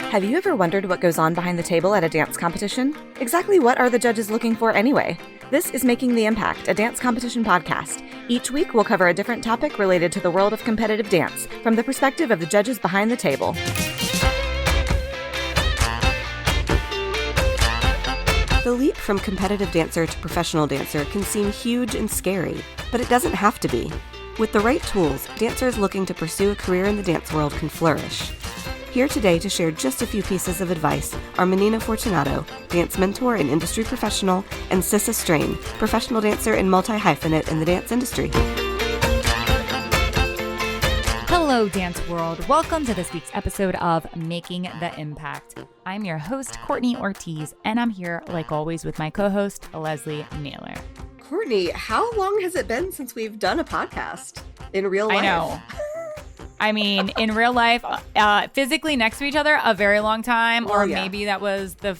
Have you ever wondered what goes on behind the table at a dance competition? Exactly what are the judges looking for anyway? This is Making the Impact, a dance competition podcast. Each week we'll cover a different topic related to the world of competitive dance from the perspective of the judges behind the table. The leap from competitive dancer to professional dancer can seem huge and scary, but it doesn't have to be. With the right tools, dancers looking to pursue a career in the dance world can flourish. Here today to share just a few pieces of advice are Menina Fortunato, dance mentor and industry professional, and Sissa, professional dancer and multi-hyphenate in the dance industry. Hello, dance world. Welcome to this week's episode of Making the Impact. I'm your host, Courtney Ortiz, and I'm here, like always, with my co-host, Lesley Mealor. Courtney, how long has it been since we've done a podcast in real life? I know. I mean, in real life, physically next to each other, a very long time. Well, or yeah. Maybe that was the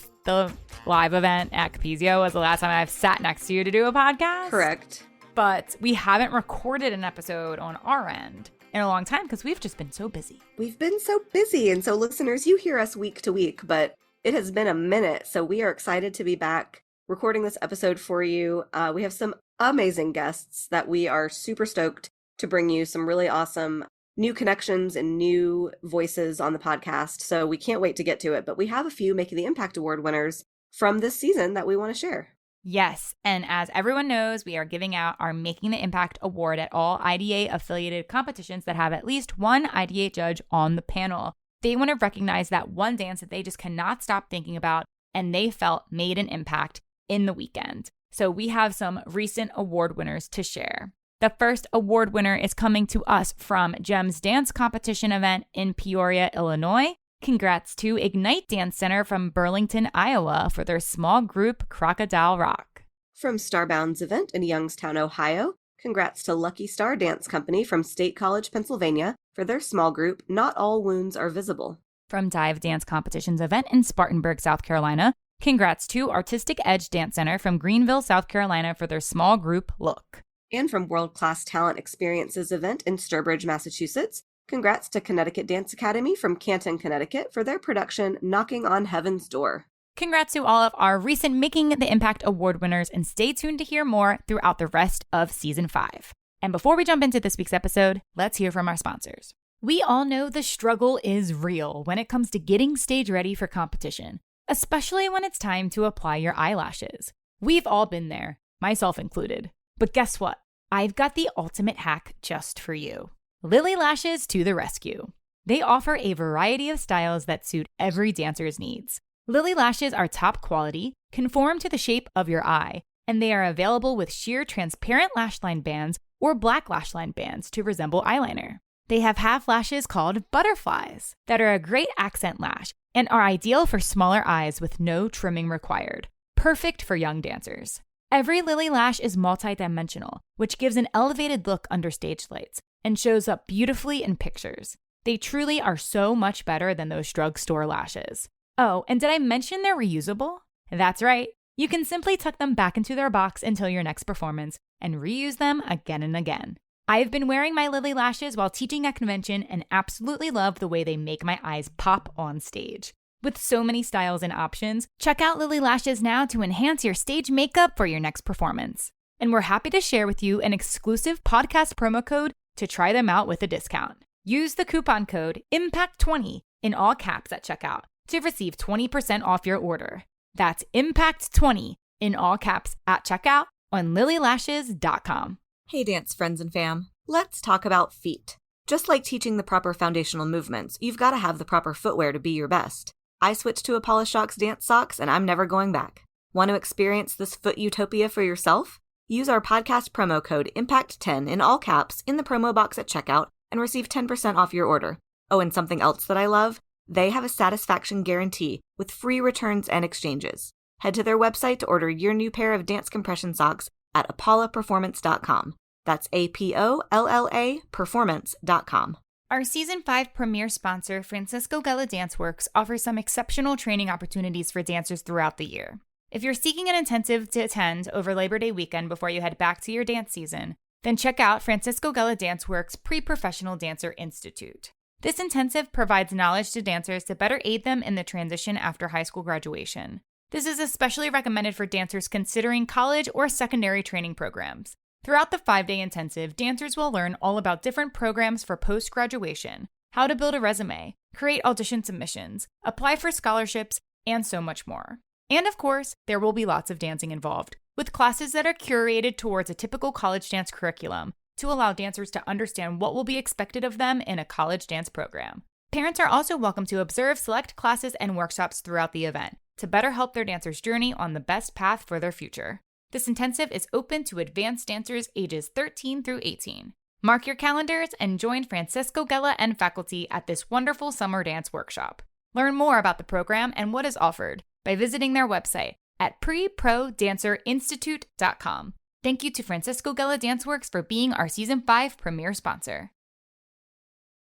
live event at Capizio was the last time I've sat next to you to do a podcast. Correct. But we haven't recorded an episode on our end in a long time because we've just been so busy. We've been so busy. And so listeners, you hear us week to week, but it has been a minute. So we are excited to be back recording this episode for you. We have some amazing guests that we are super stoked to bring you, some really awesome new connections and new voices on the podcast. So we can't wait to get to it. But we have a few Making the Impact Award winners from this season that we want to share. Yes. And as everyone knows, we are giving out our Making the Impact Award at all IDA affiliated competitions that have at least one IDA judge on the panel. They want to recognize that one dance that they just cannot stop thinking about and they felt made an impact in the weekend. So we have some recent award winners to share. The first award winner is coming to us from GEM's dance competition event in Peoria, Illinois. Congrats to Ignite Dance Center from Burlington, Iowa for their small group Crocodile Rock. From Starbound's event in Youngstown, Ohio, congrats to Lucky Star Dance Company from State College, Pennsylvania for their small group Not All Wounds Are Visible. From Dive Dance Competition's event in Spartanburg, South Carolina, congrats to Artistic Edge Dance Center from Greenville, South Carolina for their small group Look. And from World Class Talent Experiences event in Sturbridge, Massachusetts, congrats to Connecticut Dance Academy from Canton, Connecticut for their production Knocking on Heaven's Door. Congrats to all of our recent Making the Impact Award winners, and stay tuned to hear more throughout the rest of Season 5. And before we jump into this week's episode, let's hear from our sponsors. We all know the struggle is real when it comes to getting stage ready for competition, especially when it's time to apply your eyelashes. We've all been there, myself included. But guess what? I've got the ultimate hack just for you. Lily Lashes to the rescue. They offer a variety of styles that suit every dancer's needs. Lily Lashes are top quality, conform to the shape of your eye, and they are available with sheer transparent lash line bands or black lash line bands to resemble eyeliner. They have half lashes called butterflies that are a great accent lash and are ideal for smaller eyes with no trimming required. Perfect for young dancers. Every Lily Lash is multidimensional, which gives an elevated look under stage lights and shows up beautifully in pictures. They truly are so much better than those drugstore lashes. Oh, and did I mention they're reusable? That's right. You can simply tuck them back into their box until your next performance and reuse them again and again. I've been wearing my Lily Lashes while teaching at convention and absolutely love the way they make my eyes pop on stage. With so many styles and options, check out Lily Lashes now to enhance your stage makeup for your next performance. And we're happy to share with you an exclusive podcast promo code to try them out with a discount. Use the coupon code IMPACT20 in all caps at checkout to receive 20% off your order. That's IMPACT20 in all caps at checkout on lilylashes.com. Hey dance friends and fam, let's talk about feet. Just like teaching the proper foundational movements, you've got to have the proper footwear to be your best. I switched to Apollo Shox dance socks and I'm never going back. Want to experience this foot utopia for yourself? Use our podcast promo code IMPACT10 in all caps in the promo box at checkout and receive 10% off your order. Oh, and something else that I love? They have a satisfaction guarantee with free returns and exchanges. Head to their website to order your new pair of dance compression socks at apolloperformance.com. That's APOLLA performance.com. Our Season 5 premier sponsor, Francisco Gala Dance Works, offers some exceptional training opportunities for dancers throughout the year. If you're seeking an intensive to attend over Labor Day weekend before you head back to your dance season, then check out Francisco Gala Dance Works Pre-Professional Dancer Institute. This intensive provides knowledge to dancers to better aid them in the transition after high school graduation. This is especially recommended for dancers considering college or secondary training programs. Throughout the 5-day intensive, dancers will learn all about different programs for post-graduation, how to build a resume, create audition submissions, apply for scholarships, and so much more. And of course, there will be lots of dancing involved, with classes that are curated towards a typical college dance curriculum to allow dancers to understand what will be expected of them in a college dance program. Parents are also welcome to observe select classes and workshops throughout the event to better help their dancers' journey on the best path for their future. This intensive is open to advanced dancers ages 13 through 18. Mark your calendars and join Francisco Gela and faculty at this wonderful summer dance workshop. Learn more about the program and what is offered by visiting their website at preprodancerinstitute.com. Thank you to Francisco Gela Danceworks for being our Season 5 premier sponsor.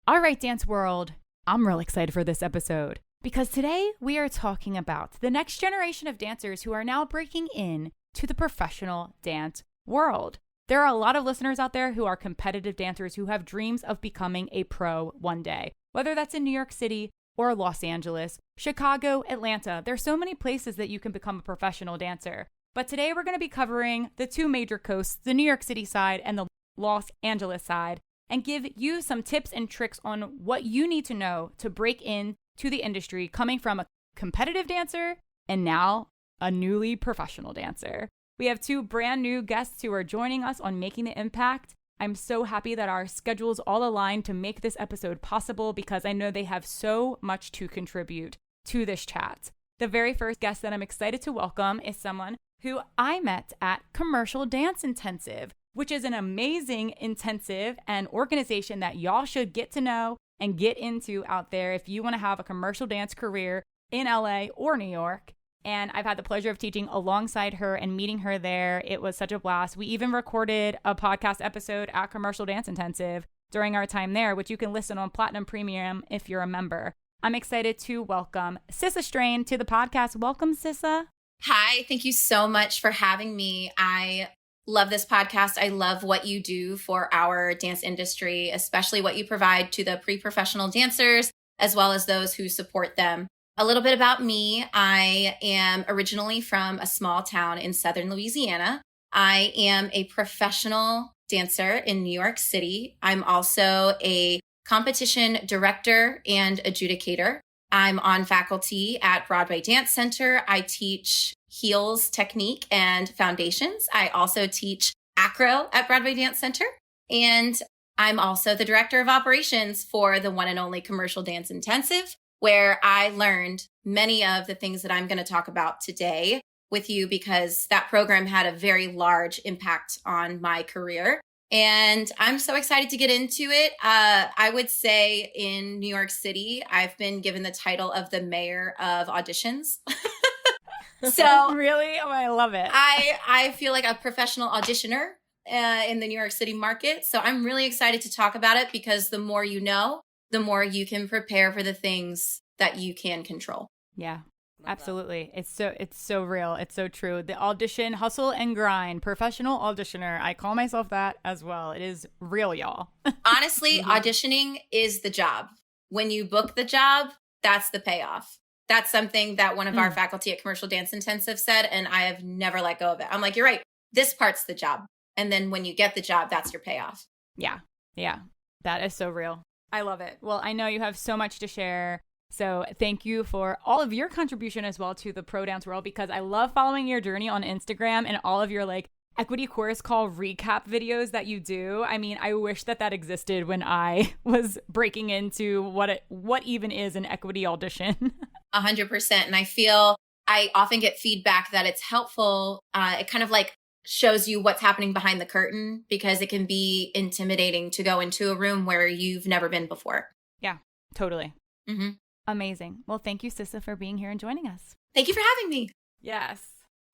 All right, Dance World, I'm real excited for this episode because today we are talking about the next generation of dancers who are now breaking in to the professional dance world. There are a lot of listeners out there who are competitive dancers who have dreams of becoming a pro one day, whether that's in New York City or Los Angeles, Chicago, Atlanta. There's so many places that you can become a professional dancer. But today we're going to be covering the two major coasts, the New York City side and the Los Angeles side, and give you some tips and tricks on what you need to know to break in to the industry coming from a competitive dancer and now a newly professional dancer. We have two brand new guests who are joining us on Making the Impact. I'm so happy that our schedules all aligned to make this episode possible because I know they have so much to contribute to this chat. The very first guest that I'm excited to welcome is someone who I met at Commercial Dance Intensive, which is an amazing intensive and organization that y'all should get to know and get into out there if you want to have a commercial dance career in LA or New York. And I've had the pleasure of teaching alongside her and meeting her there. It was such a blast. We even recorded a podcast episode at Commercial Dance Intensive during our time there, which you can listen on Platinum Premium if you're a member. I'm excited to welcome Sissa Strain to the podcast. Welcome, Sissa. Hi, thank you so much for having me. I love this podcast. I love what you do for our dance industry, especially what you provide to the pre-professional dancers, as well as those who support them. A little bit about me. I am originally from a small town in southern Louisiana. I am a professional dancer in New York City. I'm also a competition director and adjudicator. I'm on faculty at Broadway Dance Center. I teach heels technique and foundations. I also teach acro at Broadway Dance Center. And I'm also the director of operations for the one and only Commercial Dance Intensive, where I learned many of the things that I'm going to talk about today with you because that program had a very large impact on my career. And I'm so excited to get into it. I would say in New York City, I've been given the title of the mayor of auditions. So really? Oh, I love it. I feel like a professional auditioner in the New York City market. So I'm really excited to talk about it because the more you know, the more you can prepare for the things that you can control. Yeah. Absolutely. It's so real. It's so true. The audition, hustle and grind, professional auditioner. I call myself that as well. It is real, y'all. Honestly, auditioning is the job. When you book the job, that's the payoff. That's something that one of our faculty at Commercial Dance Intensive said, and I have never let go of it. I'm like, you're right. This part's the job. And then when you get the job, that's your payoff. Yeah. Yeah. That is so real. I love it. Well, I know you have so much to share. So thank you for all of your contribution as well to the pro dance world, because I love following your journey on Instagram and all of your equity chorus call recap videos that you do. I mean, I wish that existed when I was breaking into what even is an equity audition. 100%. And I feel I often get feedback that it's helpful. It kind of shows you what's happening behind the curtain because it can be intimidating to go into a room where you've never been before. Yeah, totally. Mm-hmm. Amazing. Well, thank you, Sissa, for being here and joining us. Thank you for having me. Yes.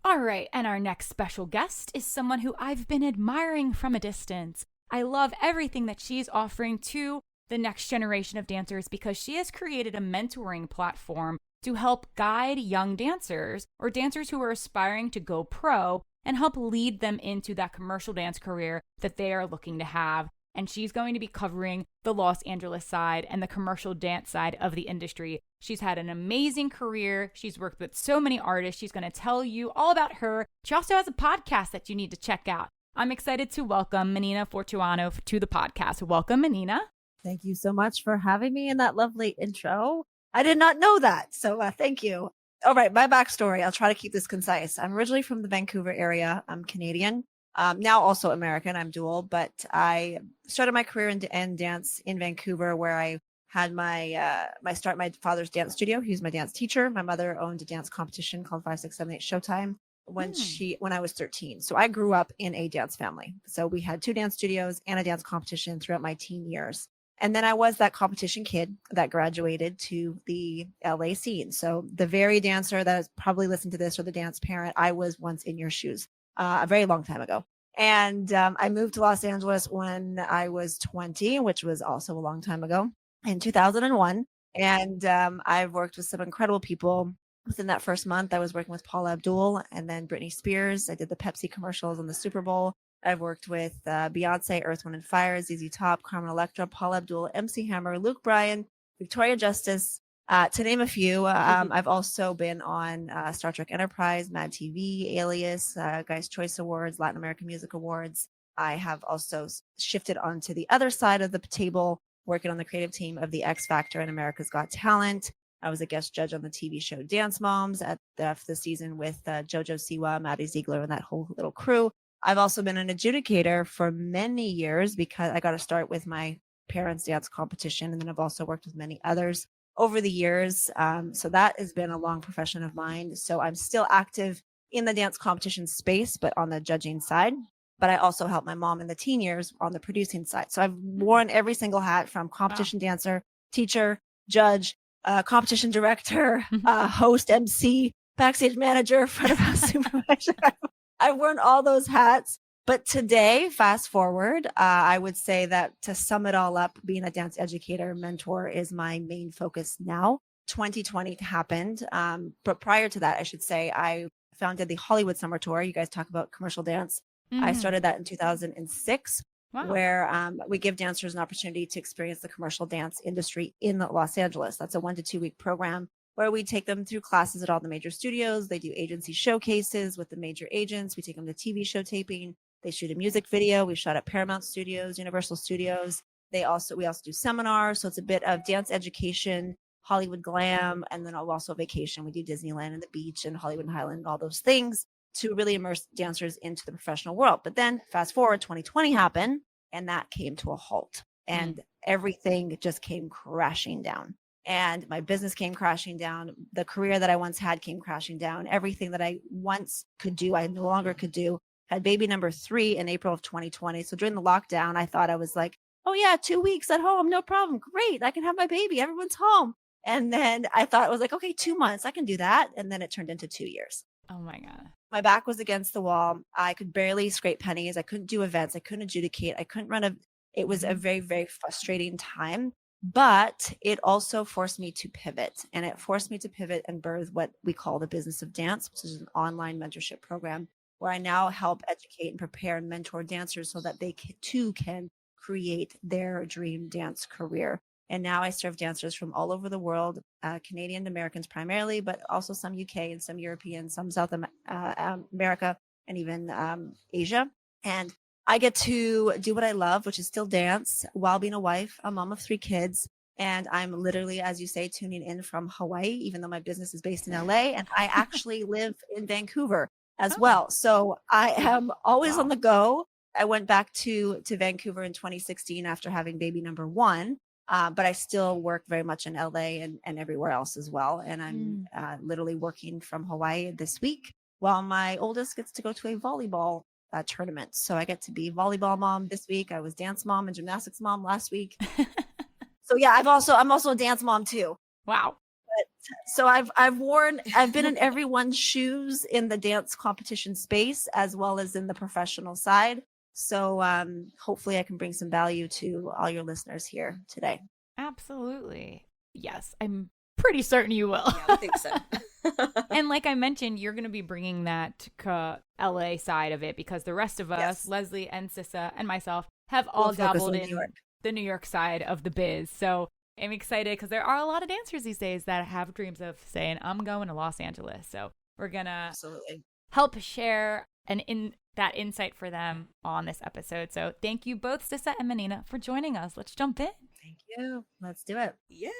All right. And our next special guest is someone who I've been admiring from a distance. I love everything that she's offering to the next generation of dancers because she has created a mentoring platform to help guide young dancers or dancers who are aspiring to go pro and help lead them into that commercial dance career that they are looking to have. and she's going to be covering the Los Angeles side and the commercial dance side of the industry. She's had an amazing career. She's worked with so many artists. She's going to tell you all about her. She also has a podcast that you need to check out. I'm excited to welcome Menina Fortunato to the podcast. Welcome, Menina. Thank you so much for having me in that lovely intro. I did not know that, so thank you. All right, my backstory. I'll try to keep this concise. I'm originally from the Vancouver area. I'm Canadian, now also American. I'm dual, but I started my career in dance in Vancouver, where I had my father's dance studio. He was my dance teacher. My mother owned a dance competition called 5678 Showtime when I was 13. So I grew up in a dance family. So we had 2 dance studios and a dance competition throughout my teen years. And then I was that competition kid that graduated to the LA scene. So the very dancer that has probably listened to this, or the dance parent, I was once in your shoes a very long time ago. And I moved to Los Angeles when I was 20, which was also a long time ago, in 2001. And I've worked with some incredible people. Within that first month, I was working with Paula Abdul and then Britney Spears. I did the Pepsi commercials on the Super Bowl. I've worked with Beyonce, Earth, Wind & Fire, ZZ Top, Carmen Electra, Paula Abdul, MC Hammer, Luke Bryan, Victoria Justice, to name a few. I've also been on Star Trek Enterprise, Mad TV, Alias, Guys' Choice Awards, Latin American Music Awards. I have also shifted onto the other side of the table, working on the creative team of The X Factor and America's Got Talent. I was a guest judge on the TV show Dance Moms at the season with JoJo Siwa, Maddie Ziegler, and that whole little crew. I've also been an adjudicator for many years because I got to start with my parents' dance competition. And then I've also worked with many others over the years. So that has been a long profession of mine. So I'm still active in the dance competition space, but on the judging side. But I also helped my mom in the teen years on the producing side. So I've worn every single hat, from competition dancer, teacher, judge, competition director, host, MC, backstage manager, front of house supervisor. I've worn all those hats. But today, fast forward, I would say that to sum it all up, being a dance educator, mentor is my main focus now. 2020 happened. But prior to that, I should say, I founded the Hollywood Summer Tour. You guys talk about commercial dance. I started that in 2006. Wow. Where we give dancers an opportunity to experience the commercial dance industry in Los Angeles. That's a 1 to 2 week program where we take them through classes at all the major studios. They do agency showcases with the major agents. We take them to TV show taping. They shoot a music video. We shot at Paramount Studios, Universal Studios. We also do seminars. So it's a bit of dance education, Hollywood glam, and then also vacation. We do Disneyland and the beach and Hollywood and Highland and all those things to really immerse dancers into the professional world. But then fast forward, 2020 happened, and that came to a halt, and everything just came crashing down. And my business came crashing down. The career that I once had came crashing down. Everything that I once could do, I no longer could do. Had baby number 3 in April of 2020. So during the lockdown, I thought I was like, oh yeah, 2 weeks at home, no problem. Great. I can have my baby. Everyone's home. And then I thought it was like, okay, 2 months, I can do that. And then it turned into 2 years. Oh my God. My back was against the wall. I could barely scrape pennies. I couldn't do events. I couldn't adjudicate. I couldn't it was a very, very frustrating time, but it also forced me to pivot, and it forced me to pivot and birth what we call the Business of Dance, which is an online mentorship program where I now help educate and prepare and mentor dancers so that they too can create their dream dance career. And now I serve dancers from all over the world, Canadian Americans primarily, but also some UK and some European, some South America, and even Asia. And I get to do what I love, which is still dance, while being a wife, a mom of 3 kids. And I'm literally, as you say, tuning in from Hawaii, even though my business is based in LA. And I actually live in Vancouver as well. So I am always on the go. I went back to Vancouver in 2016 after having baby number 1. But I still work very much in LA and everywhere else as well. And I'm literally working from Hawaii this week while my oldest gets to go to a volleyball tournament. So I get to be volleyball mom this week. I was dance mom and gymnastics mom last week. So yeah, I'm also a dance mom too. Wow. So I've been in everyone's shoes in the dance competition space as well as in the professional side. So hopefully I can bring some value to all your listeners here today. Absolutely. Yes. I'm pretty certain you will. Yeah, I think so. And like I mentioned, you're going to be bringing that LA side of it because the rest of us, Yes. Lesley and Sissa and myself, have all We'll focus dabbled on in New York. the New York side of the biz. So I'm excited because there are a lot of dancers these days that have dreams of saying, I'm going to Los Angeles. So we're going to Absolutely. help share that insight for them on this episode. So thank you both, Sissa and Menina, for joining us. Let's jump in. Thank you. Let's do it. Yes.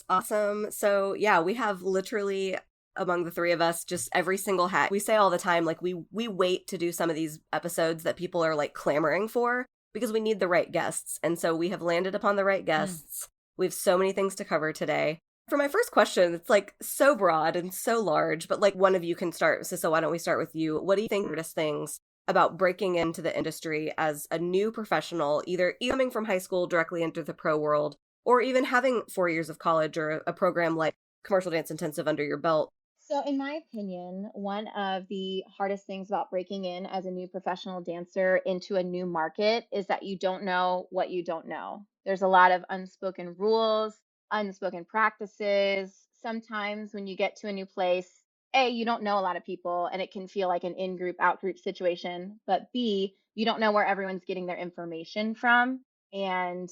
Awesome. So yeah, we have literally among the three of us just every single hat. We say all the time, like we wait to do some of these episodes that people are like clamoring for because we need the right guests. And so we have landed upon the right guests. We have so many things to cover today. For my first question, it's like so broad and so large, but like one of you can start. So why don't we start with you? What do you think are hardest things about breaking into the industry as a new professional, either coming from high school directly into the pro world, or even having 4 years of college or a program like Commercial Dance Intensive under your belt? So, in my opinion, one of the hardest things about breaking in as a new professional dancer into a new market is that you don't know what you don't know. There's a lot of unspoken rules, unspoken practices. Sometimes when you get to a new place, A, you don't know a lot of people and it can feel like an in group, out group situation. But B, you don't know where everyone's getting their information from. And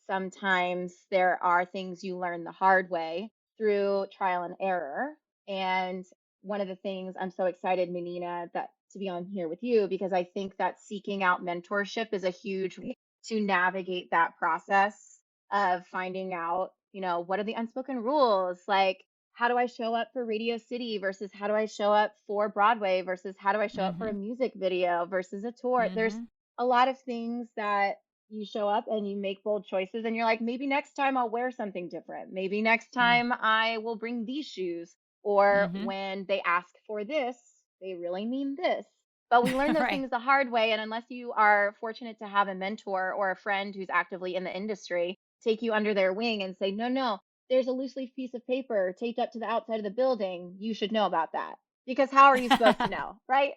sometimes there are things you learn the hard way through trial and error. And one of the things I'm so excited, Menina, that to be on here with you, because I think that seeking out mentorship is a huge way to navigate that process of finding out, what are the unspoken rules? Like, how do I show up for Radio City versus how do I show up for Broadway versus how do I show up for a music video versus a tour? There's a lot of things that you show up and you make bold choices and you're like, maybe next time I'll wear something different. Maybe next time I will bring these shoes. Or when they ask for this, they really mean this. But we learn those Right. things the hard way. And unless you are fortunate to have a mentor or a friend who's actively in the industry, take you under their wing and say, no, there's a loose leaf piece of paper taped up to the outside of the building. You should know about that. Because how are you supposed to know? Right?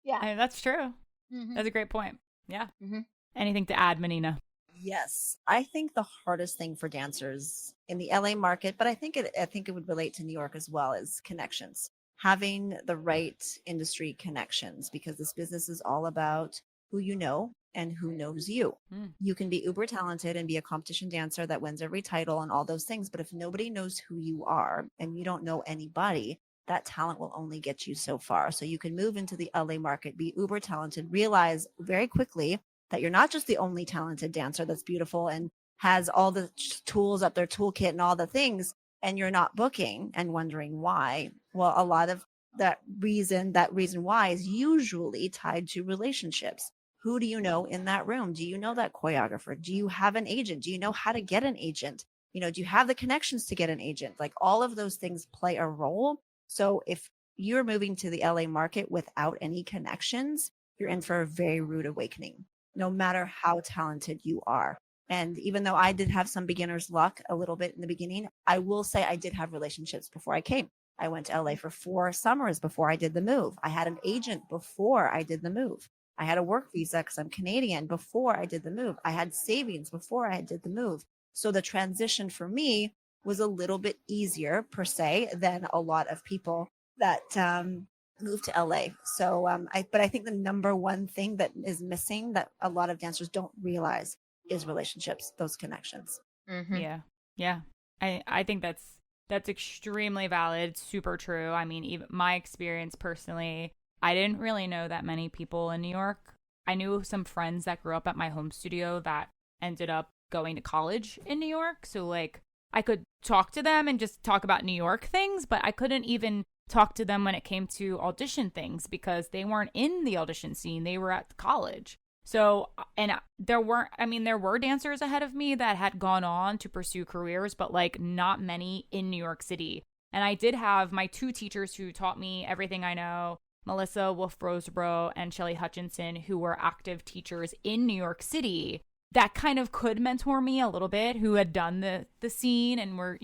Yeah. I mean, that's true. That's a great point. Yeah. Anything to add, Menina? Yes, I think the hardest thing for dancers in the LA market, but I think it would relate to New York as well, is connections. Having the right industry connections, because this business is all about who you know and who knows you. You can be uber talented and be a competition dancer that wins every title and all those things, but if nobody knows who you are and you don't know anybody, that talent will only get you so far. So you can move into the LA market, be uber talented, realize very quickly that you're not just the only talented dancer that's beautiful and has all the tools up their toolkit and all the things, and you're not booking and wondering why. Well, a lot of that reason why is usually tied to relationships. Who do you know in that room? Do you know that choreographer? Do you have an agent? Do you know how to get an agent? Do you have the connections to get an agent? Like, all of those things play a role. So if you're moving to the LA market without any connections, you're in for a very rude awakening, no matter how talented you are. And even though I did have some beginner's luck a little bit in the beginning, I will say I did have relationships before I came. I went to LA for 4 summers before I did the move. I had an agent before I did the move. I had a work visa because I'm Canadian before I did the move. I had savings before I did the move. So the transition for me was a little bit easier per se than a lot of people that moved to LA. So I think the number one thing that is missing that a lot of dancers don't realize is relationships, those connections. Yeah. I think that's extremely valid, super true. I mean, even my experience personally, I didn't really know that many people in New York. I knew some friends that grew up at my home studio that ended up going to college in New York. So like I could talk to them and just talk about New York things, but I couldn't even talk to them when it came to audition things because they weren't in the audition scene. They were at college. So, and there were dancers ahead of me that had gone on to pursue careers, but like not many in New York City. And I did have my 2 teachers who taught me everything I know, Melissa Wolf-Roseborough and Shelly Hutchinson, who were active teachers in New York City that kind of could mentor me a little bit, who had done the scene and were,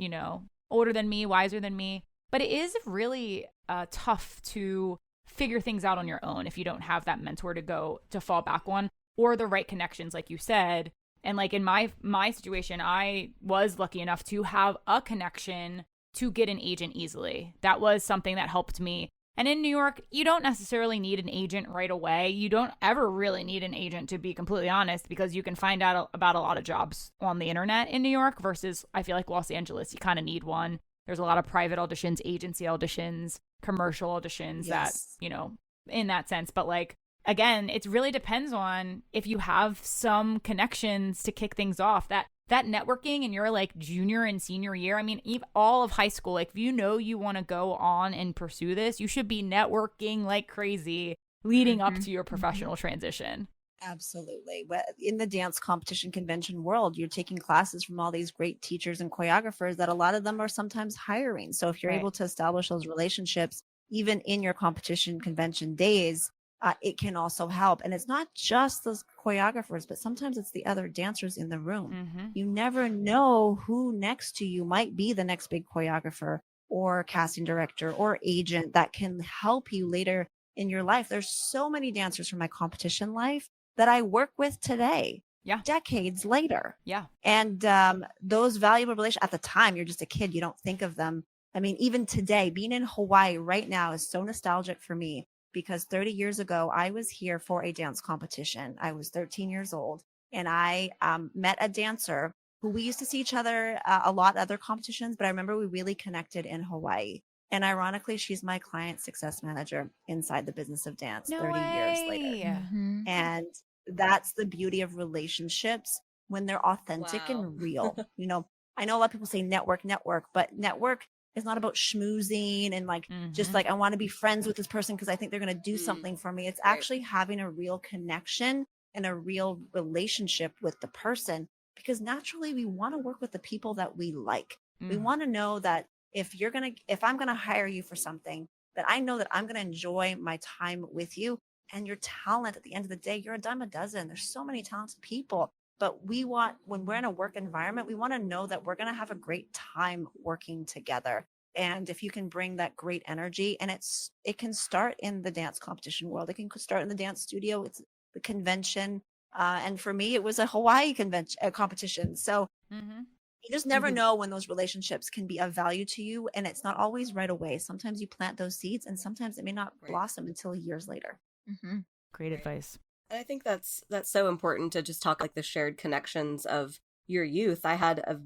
older than me, wiser than me. But it is really tough to figure things out on your own if you don't have that mentor to fall back on, or the right connections, like you said. And like in my situation, I was lucky enough to have a connection to get an agent easily. That was something that helped me. And in New York, you don't necessarily need an agent right away. You don't ever really need an agent, to be completely honest, because you can find out about a lot of jobs on the internet in New York versus I feel like Los Angeles, you kind of need one. There's a lot of private auditions, agency auditions, commercial auditions that, you know, in that sense. But like, again, it really depends on if you have some connections to kick things off. That networking in your like junior and senior year, I mean, all of high school, like if you know you want to go on and pursue this, you should be networking like crazy leading up to your professional transition. Absolutely. In the dance competition convention world, you're taking classes from all these great teachers and choreographers that a lot of them are sometimes hiring. So if you're able to establish those relationships, even in your competition convention days, it can also help. And it's not just those choreographers, but sometimes it's the other dancers in the room. You never know who next to you might be the next big choreographer or casting director or agent that can help you later in your life. There's so many dancers from my competition life that I work with today, decades later. And those valuable relationships, at the time, you're just a kid, you don't think of them. I mean, even today, being in Hawaii right now is so nostalgic for me, because 30 years ago, I was here for a dance competition. I was 13 years old, and I met a dancer who we used to see each other a lot at other competitions, but I remember we really connected in Hawaii. And ironically, she's my client success manager inside the business of dance 30 years later. And that's the beauty of relationships when they're authentic and real. You know, I know a lot of people say network, but network is not about schmoozing and like, just like, I want to be friends with this person because I think they're going to do something for me. It's actually having a real connection and a real relationship with the person, because naturally we want to work with the people that we like. We want to know that if I'm going to hire you for something, that I know that I'm going to enjoy my time with you, and your talent at the end of the day, you're a dime a dozen. There's so many talented people, but when we're in a work environment, we want to know that we're going to have a great time working together. And if you can bring that great energy, and it can start in the dance competition world. It can start in the dance studio. It's the convention. And for me, it was a Hawaii competition. So you just never know when those relationships can be of value to you. And it's not always right away. Sometimes you plant those seeds, and sometimes it may not blossom until years later. Great advice. And I think that's so important to just talk like the shared connections of your youth. I had a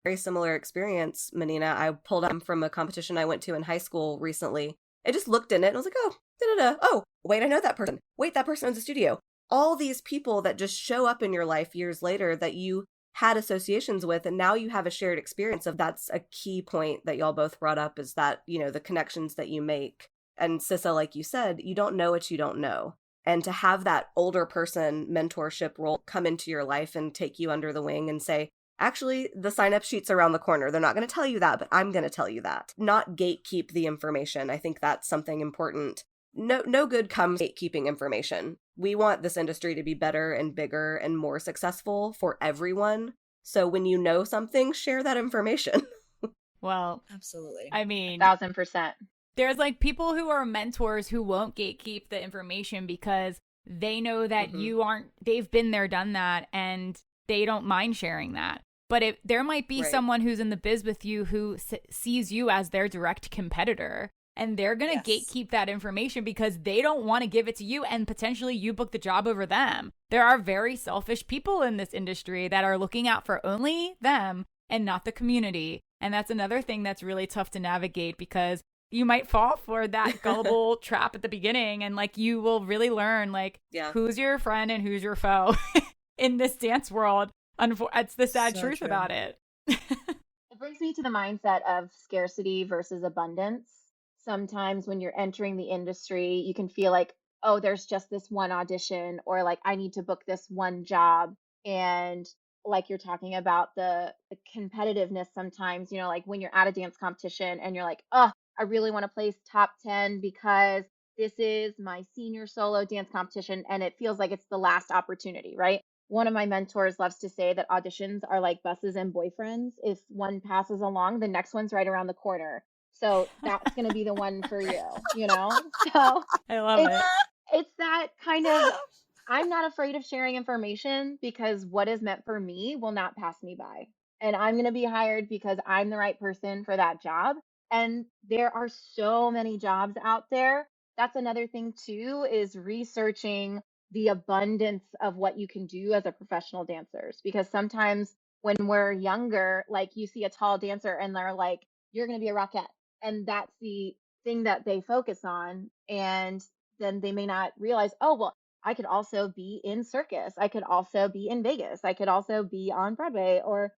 very similar experience, Menina. I pulled up from a competition I went to in high school recently. I just looked in it and I was like, oh, wait, I know that person. Wait, that person owns a studio. All these people that just show up in your life years later that you had associations with, and now you have a shared experience of. That's a key point that y'all both brought up, is that, you know, the connections that you make. And Sissa, like you said, you don't know what you don't know. And to have that older person mentorship role come into your life and take you under the wing and say, actually, the sign-up sheet's around the corner. They're not going to tell you that, but I'm going to tell you that. Not gatekeep the information. I think that's something important. No good comes gatekeeping information. We want this industry to be better and bigger and more successful for everyone. So when you know something, share that information. Well, absolutely. I mean, 1000%. There's like people who are mentors who won't gatekeep the information because they know that they've been there, done that, and they don't mind sharing that. But there might be someone who's in the biz with you who sees you as their direct competitor, and they're going to gatekeep that information because they don't want to give it to you, and potentially you book the job over them. There are very selfish people in this industry that are looking out for only them and not the community. And that's another thing that's really tough to navigate, because you might fall for that gullible trap at the beginning, and like you will really learn who's your friend and who's your foe in this dance world. It's the sad truth about it. It brings me to the mindset of scarcity versus abundance. Sometimes when you're entering the industry, you can feel like, oh, there's just this one audition, or like I need to book this one job. And like you're talking about the competitiveness sometimes, you know, like when you're at a dance competition and you're like, oh, I really want to place top 10 because this is my senior solo dance competition, and it feels like it's the last opportunity, right? One of my mentors loves to say that auditions are like buses and boyfriends. If one passes along, the next one's right around the corner. So that's going to be the one for you, you know? So I love it. It's that kind of, I'm not afraid of sharing information because what is meant for me will not pass me by. and I'm going to be hired because I'm the right person for that job. And there are so many jobs out there. That's another thing too, is researching the abundance of what you can do as a professional dancers, because sometimes when we're younger, like you see a tall dancer and they're like, you're going to be a rockette. And that's the thing that they focus on. And then they may not realize, oh, well, I could also be in circus. I could also be in Vegas. I could also be on Broadway or,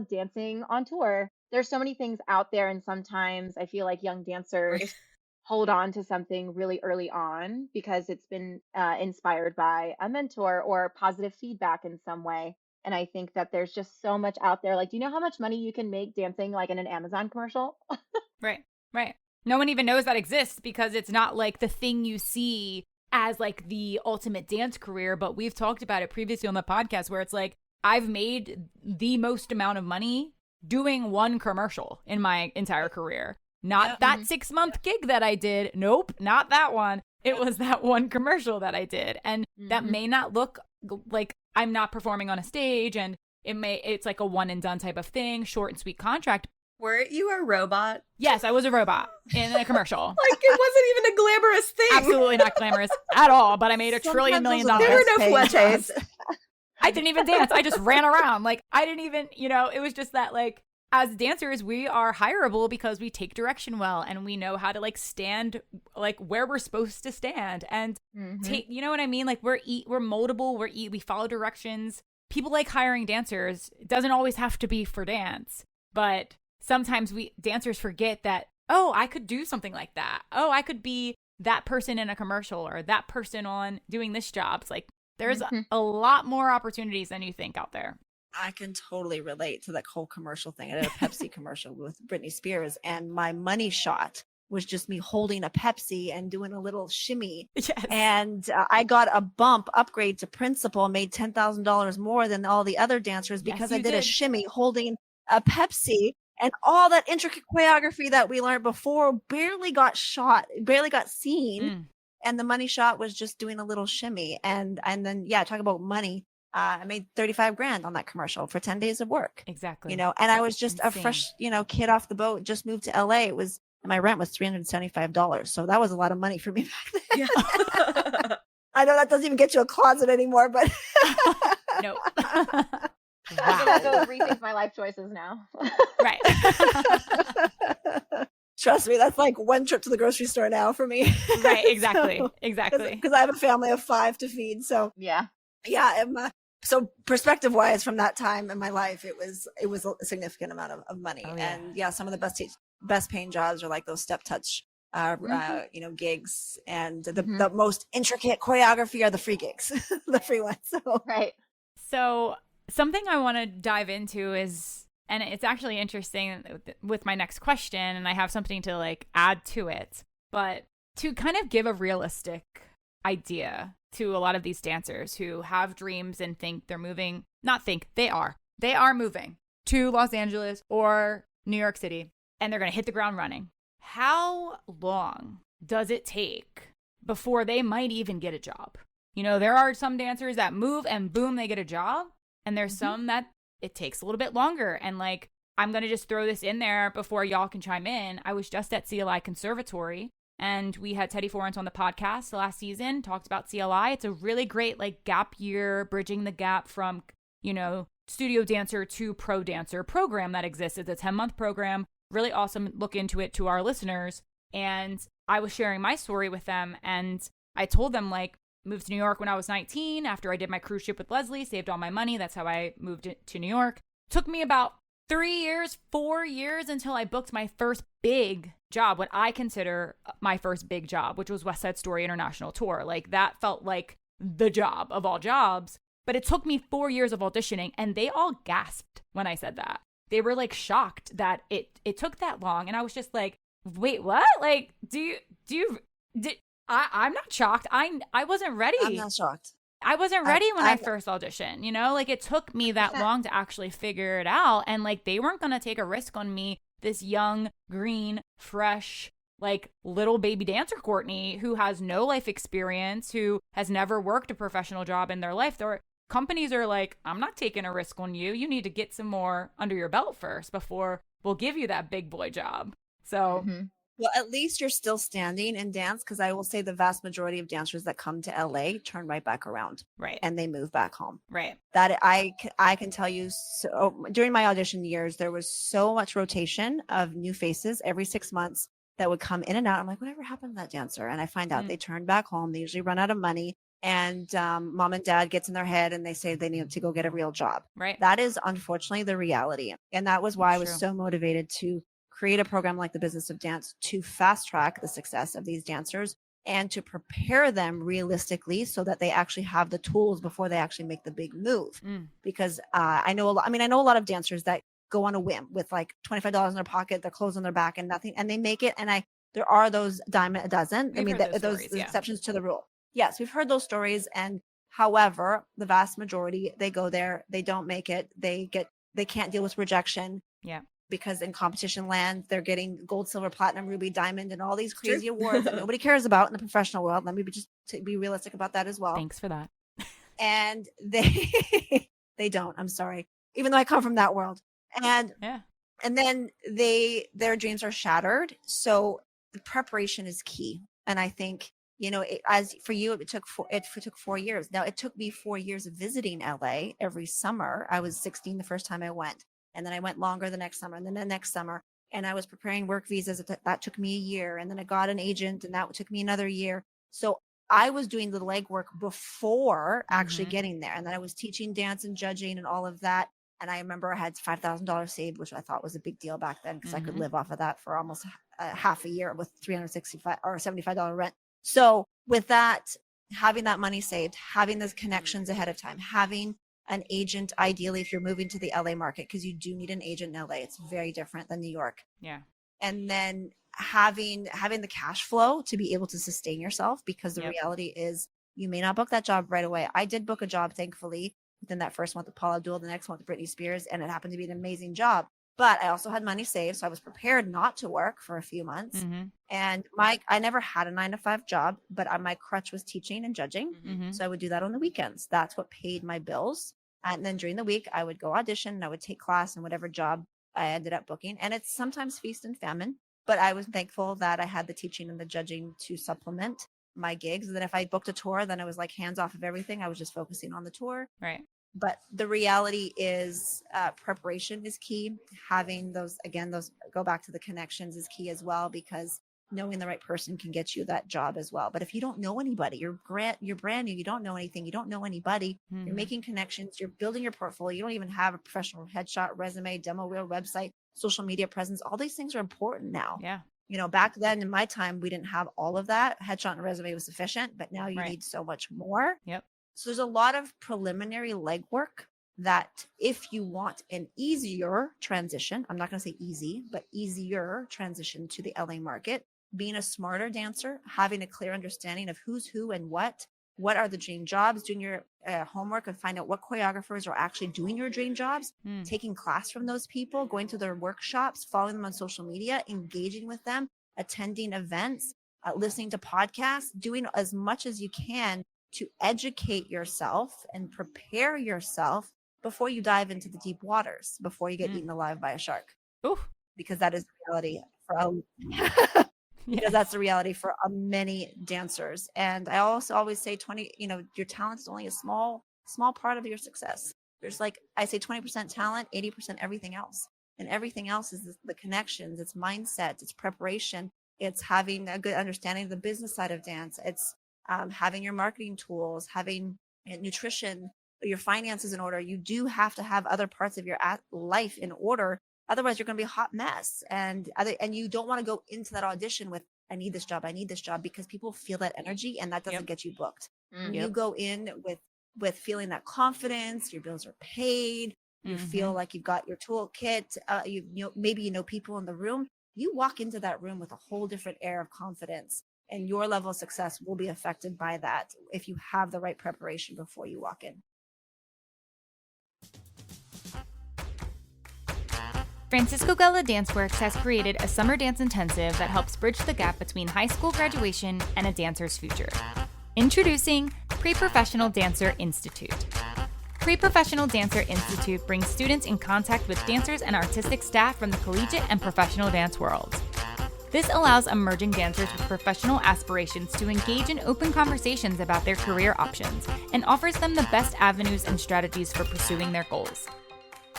dancing on tour. There's so many things out there. And sometimes I feel like young dancers Right. hold on to something really early on because it's been inspired by a mentor or positive feedback in some way. And I think that there's just so much out there. Like, do you know how much money you can make dancing like in an Amazon commercial? Right, right. No one even knows that exists because it's not like the thing you see as like the ultimate dance career. But we've talked about it previously on the podcast where it's like, I've made the most amount of money doing one commercial in my entire career. Not that 6-month gig that I did. Nope, not that one. It was that one commercial that I did. And that may not look like I'm not performing on a stage, and it's like a one and done type of thing, short and sweet contract. Weren't you a robot? Yes, I was a robot in a commercial. Like, it wasn't even a glamorous thing. Absolutely not glamorous at all, but I made $1 trillion. There were no fleches. I didn't even dance. I just ran around. Like, I didn't even, it was just that, like, as dancers, we are hireable because we take direction well and we know how to like stand like where we're supposed to stand and take, you know what I mean? Like we're moldable, we follow directions. People like hiring dancers. It doesn't always have to be for dance, but sometimes dancers forget that, oh, I could do something like that. Oh, I could be that person in a commercial or that person on doing this job. It's like there's a lot more opportunities than you think out there. I can totally relate to that whole commercial thing. I did a Pepsi commercial with Britney Spears, and my money shot was just me holding a Pepsi and doing a little shimmy. Yes. And I got a upgrade to principal, made $10,000 more than all the other dancers because I did a shimmy holding a Pepsi. And all that intricate choreography that we learned before barely got seen. And the money shot was just doing a little shimmy. And then, talk about money. I made $35,000 on that commercial for 10 days of work. Exactly. And I was just a fresh, kid off the boat, just moved to LA. My rent was $375. So that was a lot of money for me back then. Yeah. I know that doesn't even get you a closet anymore, but no. I'm gonna go rethink my life choices now. Right. Trust me, that's like one trip to the grocery store now for me. Right, exactly. Exactly. Because I have a family of 5 to feed. So yeah. So perspective wise, from that time in my life, it was a significant amount of money. Oh, yeah. And some of the best paying jobs are like those step touch, gigs, and the most intricate choreography are the free gigs, the free ones. So. Right. So something I want to dive into is, and it's actually interesting with my next question, and I have something to like add to it, but to kind of give a realistic idea to a lot of these dancers who have dreams and think they're moving, they are moving to Los Angeles or New York City, and they're going to hit the ground running. How long does it take before they might even get a job? There are some dancers that move and boom, they get a job. And there's some that it takes a little bit longer. And like, I'm going to just throw this in there before y'all can chime in. I was just at CLI Conservatory and we had Teddy Forrence on the podcast last season, talked about CLI. It's a really great like gap year, bridging the gap from, studio dancer to pro dancer program that exists. It's a 10-month program. Really awesome. Look into it to our listeners. And I was sharing my story with them and I told them like, moved to New York when I was 19 after I did my cruise ship with Lesley, saved all my money. That's how I moved to New York. Took me about 4 years until I booked my first big job, what I consider my first big job, which was West Side Story International Tour. Like that felt like the job of all jobs. But it took me 4 years of auditioning and they all gasped when I said that. They were like shocked that it took that long. And I was just like, wait, what? Like, I'm not shocked. I wasn't ready. I'm not shocked. I wasn't ready when I first auditioned, like it took me that long to actually figure it out. And like, they weren't going to take a risk on me, this young, green, fresh, like little baby dancer Courtney, who has no life experience, who has never worked a professional job in their life. companies are like, I'm not taking a risk on you. You need to get some more under your belt first before we'll give you that big boy job. So Well, at least you're still standing in dance, because I will say the vast majority of dancers that come to LA turn right back around. Right. And they move back home. Right. That I can tell you. So during my audition years, there was so much rotation of new faces every 6 months that would come in and out. I'm like, whatever happened to that dancer? And I find out they turned back home. They usually run out of money. And mom and dad gets in their head and they say they need to go get a real job. Right. That is unfortunately the reality. And that was why I was True. so motivated to create a program like the Business of Dance to fast track the success of these dancers and to prepare them realistically so that they actually have the tools before they actually make the big move. Because I know a lot of dancers that go on a whim with like $25 in their pocket, their clothes on their back and nothing, and they make it. And there are those dime a dozen. Those exceptions to the rule. Yes, we've heard those stories. And however, the vast majority, they go there, they don't make it, they can't deal with rejection. Yeah. Because in competition land, they're getting gold, silver, platinum, ruby, diamond, and all these crazy awards that nobody cares about in the professional world. Let me just be realistic about that as well. Thanks for that. And they don't. I'm sorry, even though I come from that world. And then their dreams are shattered. So the preparation is key. And I think, as for you, it took 4 years. Now it took me 4 years of visiting LA every summer. I was 16 the first time I went. And then I went longer the next summer and then the next summer. And I was preparing work visas. That took me a year. And then I got an agent and that took me another year. So I was doing the legwork before actually getting there. And then I was teaching dance and judging and all of that. And I remember I had $5,000 saved, which I thought was a big deal back then because I could live off of that for almost half a year with $365 or $75 rent. So with that, having that money saved, having those connections ahead of time, having an agent, ideally, if you're moving to the LA market, because you do need an agent in LA. It's very different than New York. Yeah. And then having the cash flow to be able to sustain yourself, because the reality is you may not book that job right away. I did book a job, thankfully, within that first month with Paula Abdul, the next month with Britney Spears, and it happened to be an amazing job. But I also had money saved, so I was prepared not to work for a few months. And I never had a 9-to-5 job, but my crutch was teaching and judging. So I would do that on the weekends. That's what paid my bills. And then during the week, I would go audition and I would take class and whatever job I ended up booking. And it's sometimes feast and famine, but I was thankful that I had the teaching and the judging to supplement my gigs. And then if I booked a tour, then I was like hands off of everything. I was just focusing on the tour. Right. But the reality is preparation is key. Having those go back to the connections is key as well, because knowing the right person can get you that job as well. But if you don't know anybody, you're brand new, you don't know anything, you don't know anybody, you're making connections, you're building your portfolio, you don't even have a professional headshot, resume, demo reel, website, social media presence. All these things are important now. Yeah. Back then in my time, we didn't have all of that. Headshot and resume was sufficient, but now you need so much more. Yep. So there's a lot of preliminary legwork that if you want an easier transition, I'm not going to say easy, but easier transition to the LA market, being a smarter dancer, having a clear understanding of who's who and what are the dream jobs, doing your homework and find out what choreographers are actually doing your dream jobs, taking class from those people, going to their workshops, following them on social media, engaging with them, attending events, listening to podcasts, doing as much as you can to educate yourself and prepare yourself before you dive into the deep waters, before you get eaten alive by a shark. Ooh. Because that is the reality for because that's the reality for many dancers. And I also always say your talent is only a small part of your success. There's I say 20% talent, 80% everything else. And everything else is the connections, it's mindset, it's preparation, it's having a good understanding of the business side of dance. It's having your marketing tools, having nutrition, your finances in order. You do have to have other parts of your life in order. Otherwise, you're going to be a hot mess. And you don't want to go into that audition with, I need this job, because people feel that energy and that doesn't get you booked. You go in with feeling that confidence, your bills are paid, you feel like you've got your toolkit, maybe you know people in the room. You walk into that room with a whole different air of confidence. And your level of success will be affected by that if you have the right preparation before you walk in. Francisco Gala Danceworks has created a summer dance intensive that helps bridge the gap between high school graduation and a dancer's future. Introducing Pre-Professional Dancer Institute. Pre-Professional Dancer Institute brings students in contact with dancers and artistic staff from the collegiate and professional dance worlds. This allows emerging dancers with professional aspirations to engage in open conversations about their career options and offers them the best avenues and strategies for pursuing their goals.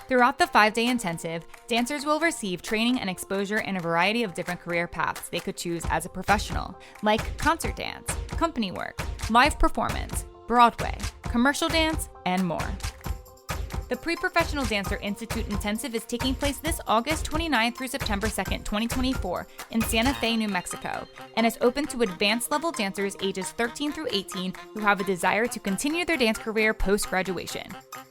Throughout the 5-day intensive, dancers will receive training and exposure in a variety of different career paths they could choose as a professional, like concert dance, company work, live performance, Broadway, commercial dance, and more. The Pre-Professional Dancer Institute Intensive is taking place this August 29th through September 2nd, 2024 in Santa Fe, New Mexico, and is open to advanced level dancers ages 13 through 18 who have a desire to continue their dance career post-graduation.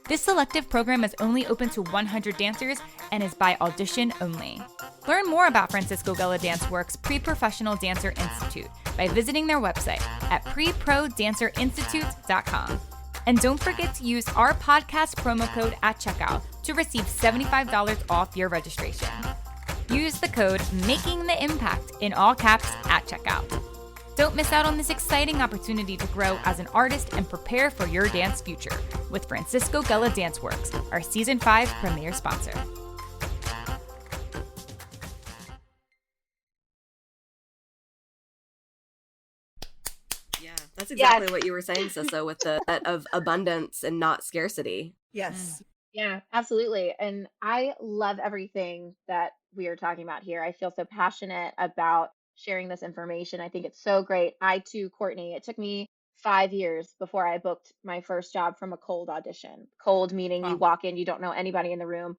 This selective program is only open to 100 dancers and is by audition only. Learn more about Francisco Gala Dance Works Pre-Professional Dancer Institute by visiting their website at preprodancerinstitute.com. And don't forget to use our podcast promo code at checkout to receive $75 off your registration. Use the code Making the Impact in all caps at checkout. Don't miss out on this exciting opportunity to grow as an artist and prepare for your dance future with Francisco Gala Dance Works, our Season 5 premier sponsor. That's exactly what you were saying, Sissa, with the of abundance and not scarcity. Yes. Yeah, absolutely. And I love everything that we are talking about here. I feel so passionate about sharing this information. I think it's so great. I too, Courtney, it took me 5 years before I booked my first job from a cold audition. Cold meaning you walk in, you don't know anybody in the room.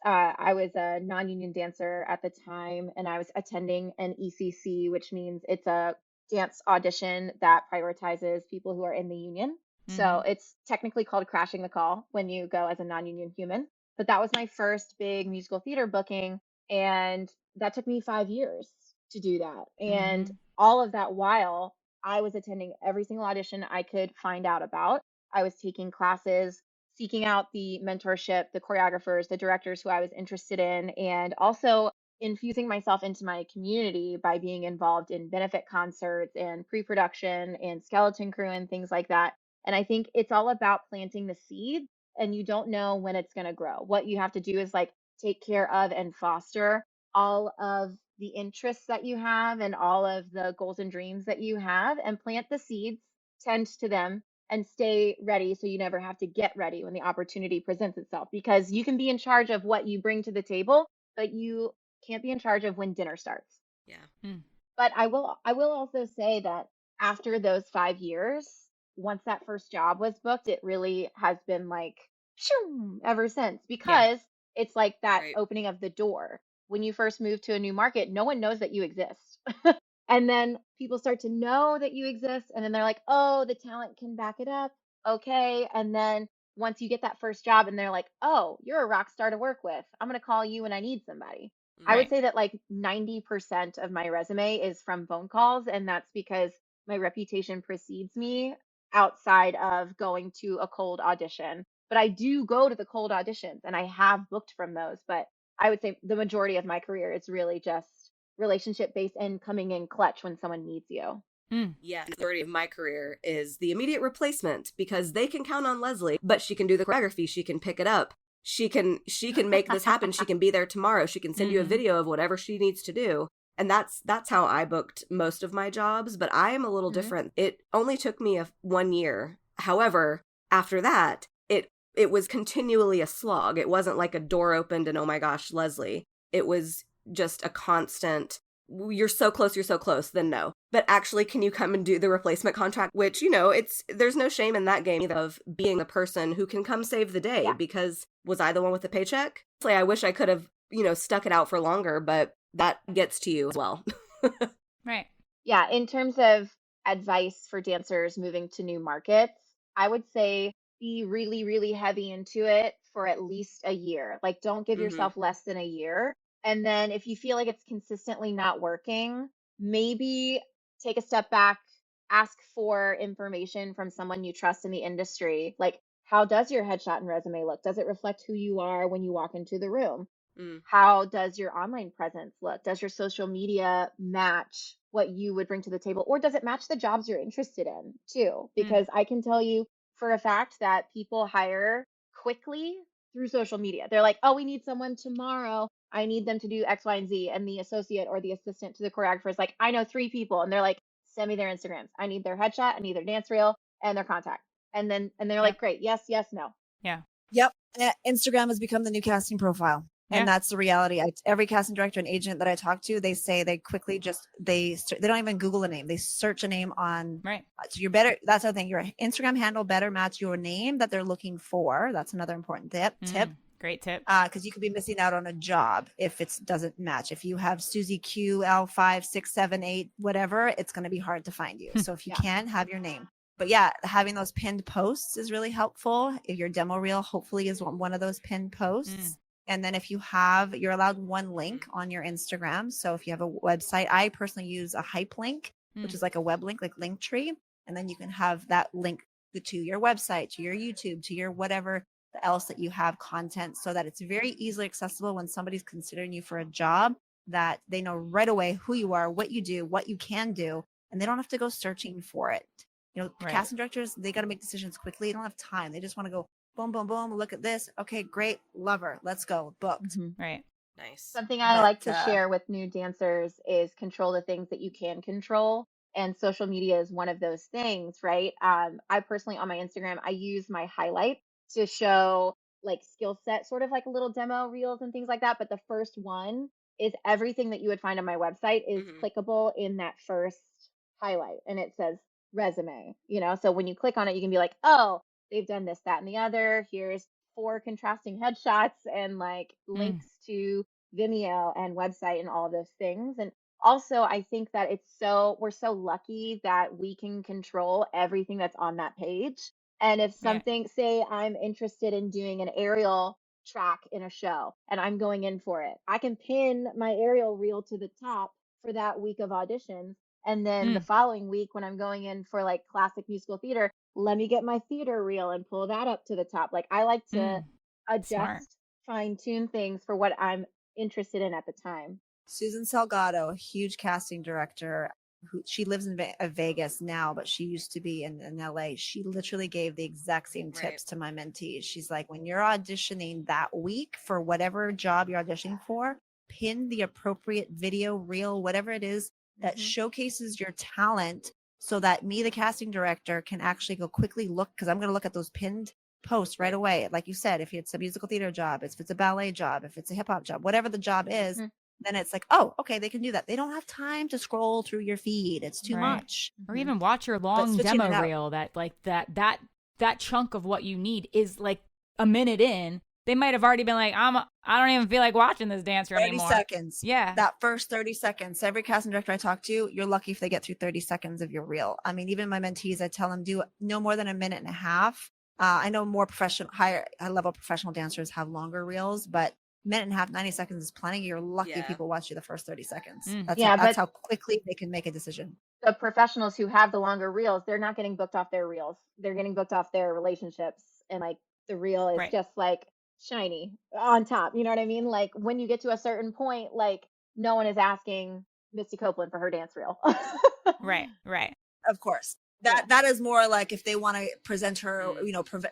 I was a non-union dancer at the time, and I was attending an ECC, which means it's a dance audition that prioritizes people who are in the union. So it's technically called crashing the call when you go as a non-union human. But that was my first big musical theater booking. And that took me 5 years to do that. And all of that while I was attending every single audition I could find out about. I was taking classes, seeking out the mentorship, the choreographers, the directors who I was interested in, and also infusing myself into my community by being involved in benefit concerts and pre-production and skeleton crew and things like that. And I think it's all about planting the seed, and you don't know when it's going to grow. What you have to do is like take care of and foster all of the interests that you have and all of the goals and dreams that you have, and plant the seeds, tend to them, and stay ready so you never have to get ready when the opportunity presents itself, because you can be in charge of what you bring to the table, but you can't be in charge of when dinner starts. Yeah. But I will also say that after those 5 years, once that first job was booked, it really has been like shoo, ever since, because it's like that opening of the door. When you first move to a new market, no one knows that you exist. And then people start to know that you exist, and then they're like, "Oh, the talent can back it up." Okay. And then once you get that first job and they're like, "Oh, you're a rock star to work with. I'm going to call you when I need somebody." I would say that like 90% of my resume is from phone calls, and that's because my reputation precedes me outside of going to a cold audition. But I do go to the cold auditions, and I have booked from those. But I would say the majority of my career is really just relationship based and coming in clutch when someone needs you. Yeah, the majority of my career is the immediate replacement, because they can count on Lesley, but she can do the choreography, she can pick it up. She can make this happen. She can be there tomorrow. She can send you a video of whatever she needs to do. And that's how I booked most of my jobs, but I am a little different. It only took me 1 year. However, after that, it was continually a slog. It wasn't like a door opened and, oh my gosh, Lesley. It was just a constant, you're so close, then no. But actually, can you come and do the replacement contract? Which, there's no shame in that game either, of being the person who can come save the day, because was I the one with the paycheck? I wish I could have, stuck it out for longer, but that gets to you as well. Right. Yeah. In terms of advice for dancers moving to new markets, I would say be really, really heavy into it for at least a year. Like, don't give yourself less than a year. And then if you feel like it's consistently not working, maybe take a step back, ask for information from someone you trust in the industry. Like, how does your headshot and resume look? Does it reflect who you are when you walk into the room? How does your online presence look? Does your social media match what you would bring to the table? Or does it match the jobs you're interested in too? Because I can tell you for a fact that people hire quickly through social media. They're like, oh, we need someone tomorrow. I need them to do X, Y, and Z. And the associate or the assistant to the choreographer is like, I know 3 people. And they're like, send me their Instagrams. I need their headshot, I need their dance reel and their contact. And they're Yep. like, great, yes, yes, no. Yeah. Yep. Instagram has become the new casting profile. Yeah. And that's the reality. Every casting director and agent that I talk to, they say they quickly they don't even Google a name. They search a name on. Right. So you're better. That's the thing. Your Instagram handle better match your name that they're looking for. That's another important tip. Great tip. Because you could be missing out on a job if it doesn't match. If you have Susie Q L5 6 7 8 whatever, it's going to be hard to find you. So if you can, have your name. But yeah, having those pinned posts is really helpful. If your demo reel hopefully is one of those pinned posts. And then if you're allowed one link on your Instagram. So if you have a website, I personally use a hyperlink, which is like a web link, like Linktree. And then you can have that link to your website, to your YouTube, to your whatever else that you have content, so that it's very easily accessible when somebody's considering you for a job, that they know right away who you are, what you do, what you can do, and they don't have to go searching for it. Casting directors, they got to make decisions quickly. They don't have time. They just want to go boom, boom, boom. Look at this. Okay, great. Love her. Let's go. Booked. Right. Nice. Something I like to share with new dancers is control the things that you can control. And social media is one of those things, right? I personally, on my Instagram, I use my highlights to show like skill set, sort of like little demo reels and things like that. But the first one is everything that you would find on my website is clickable in that first highlight. And it says resume, so when you click on it, you can be like, oh, they've done this, that, and the other. Here's 4 contrasting headshots and like links to Vimeo and website and all of those things. And also, I think that we're so lucky that we can control everything that's on that page. And if something, say I'm interested in doing an aerial track in a show and I'm going in for it, I can pin my aerial reel to the top for that week of auditions. And then the following week, when I'm going in for like classic musical theater, let me get my theater reel and pull that up to the top. Like I like to adjust, fine tune things for what I'm interested in at the time. Susan Salgado, a huge casting director, she lives in Vegas now, but she used to be in LA. She literally gave the exact same tips to my mentees. She's like, when you're auditioning that week for whatever job you're auditioning for, pin the appropriate video reel, whatever it is that showcases your talent, so that me, the casting director, can actually go quickly look, because I'm going to look at those pinned posts right away. Like you said, if it's a musical theater job, if it's a ballet job, if it's a hip hop job, whatever the job is, then it's like, oh, okay, they can do that. They don't have time to scroll through your feed. It's too much. Or even watch your long demo reel that like that chunk of what you need is like a minute in. They might have already been like, I don't even feel like watching this dancer anymore. 30 seconds. Yeah. That first 30 seconds. Every casting director I talk to, you're lucky if they get through 30 seconds of your reel. I mean, even my mentees, I tell them do no more than a minute and a half. I know more high level professional dancers have longer reels, but minute and a half, 90 seconds is plenty. You're lucky if people watch you the first 30 seconds. That's how quickly they can make a decision. The professionals who have the longer reels, they're not getting booked off their reels. They're getting booked off their relationships. And like the reel is just like shiny on top. You know what I mean? Like when you get to a certain point, like no one is asking Misty Copeland for her dance reel. Right. Of course. That is more like if they want to present her,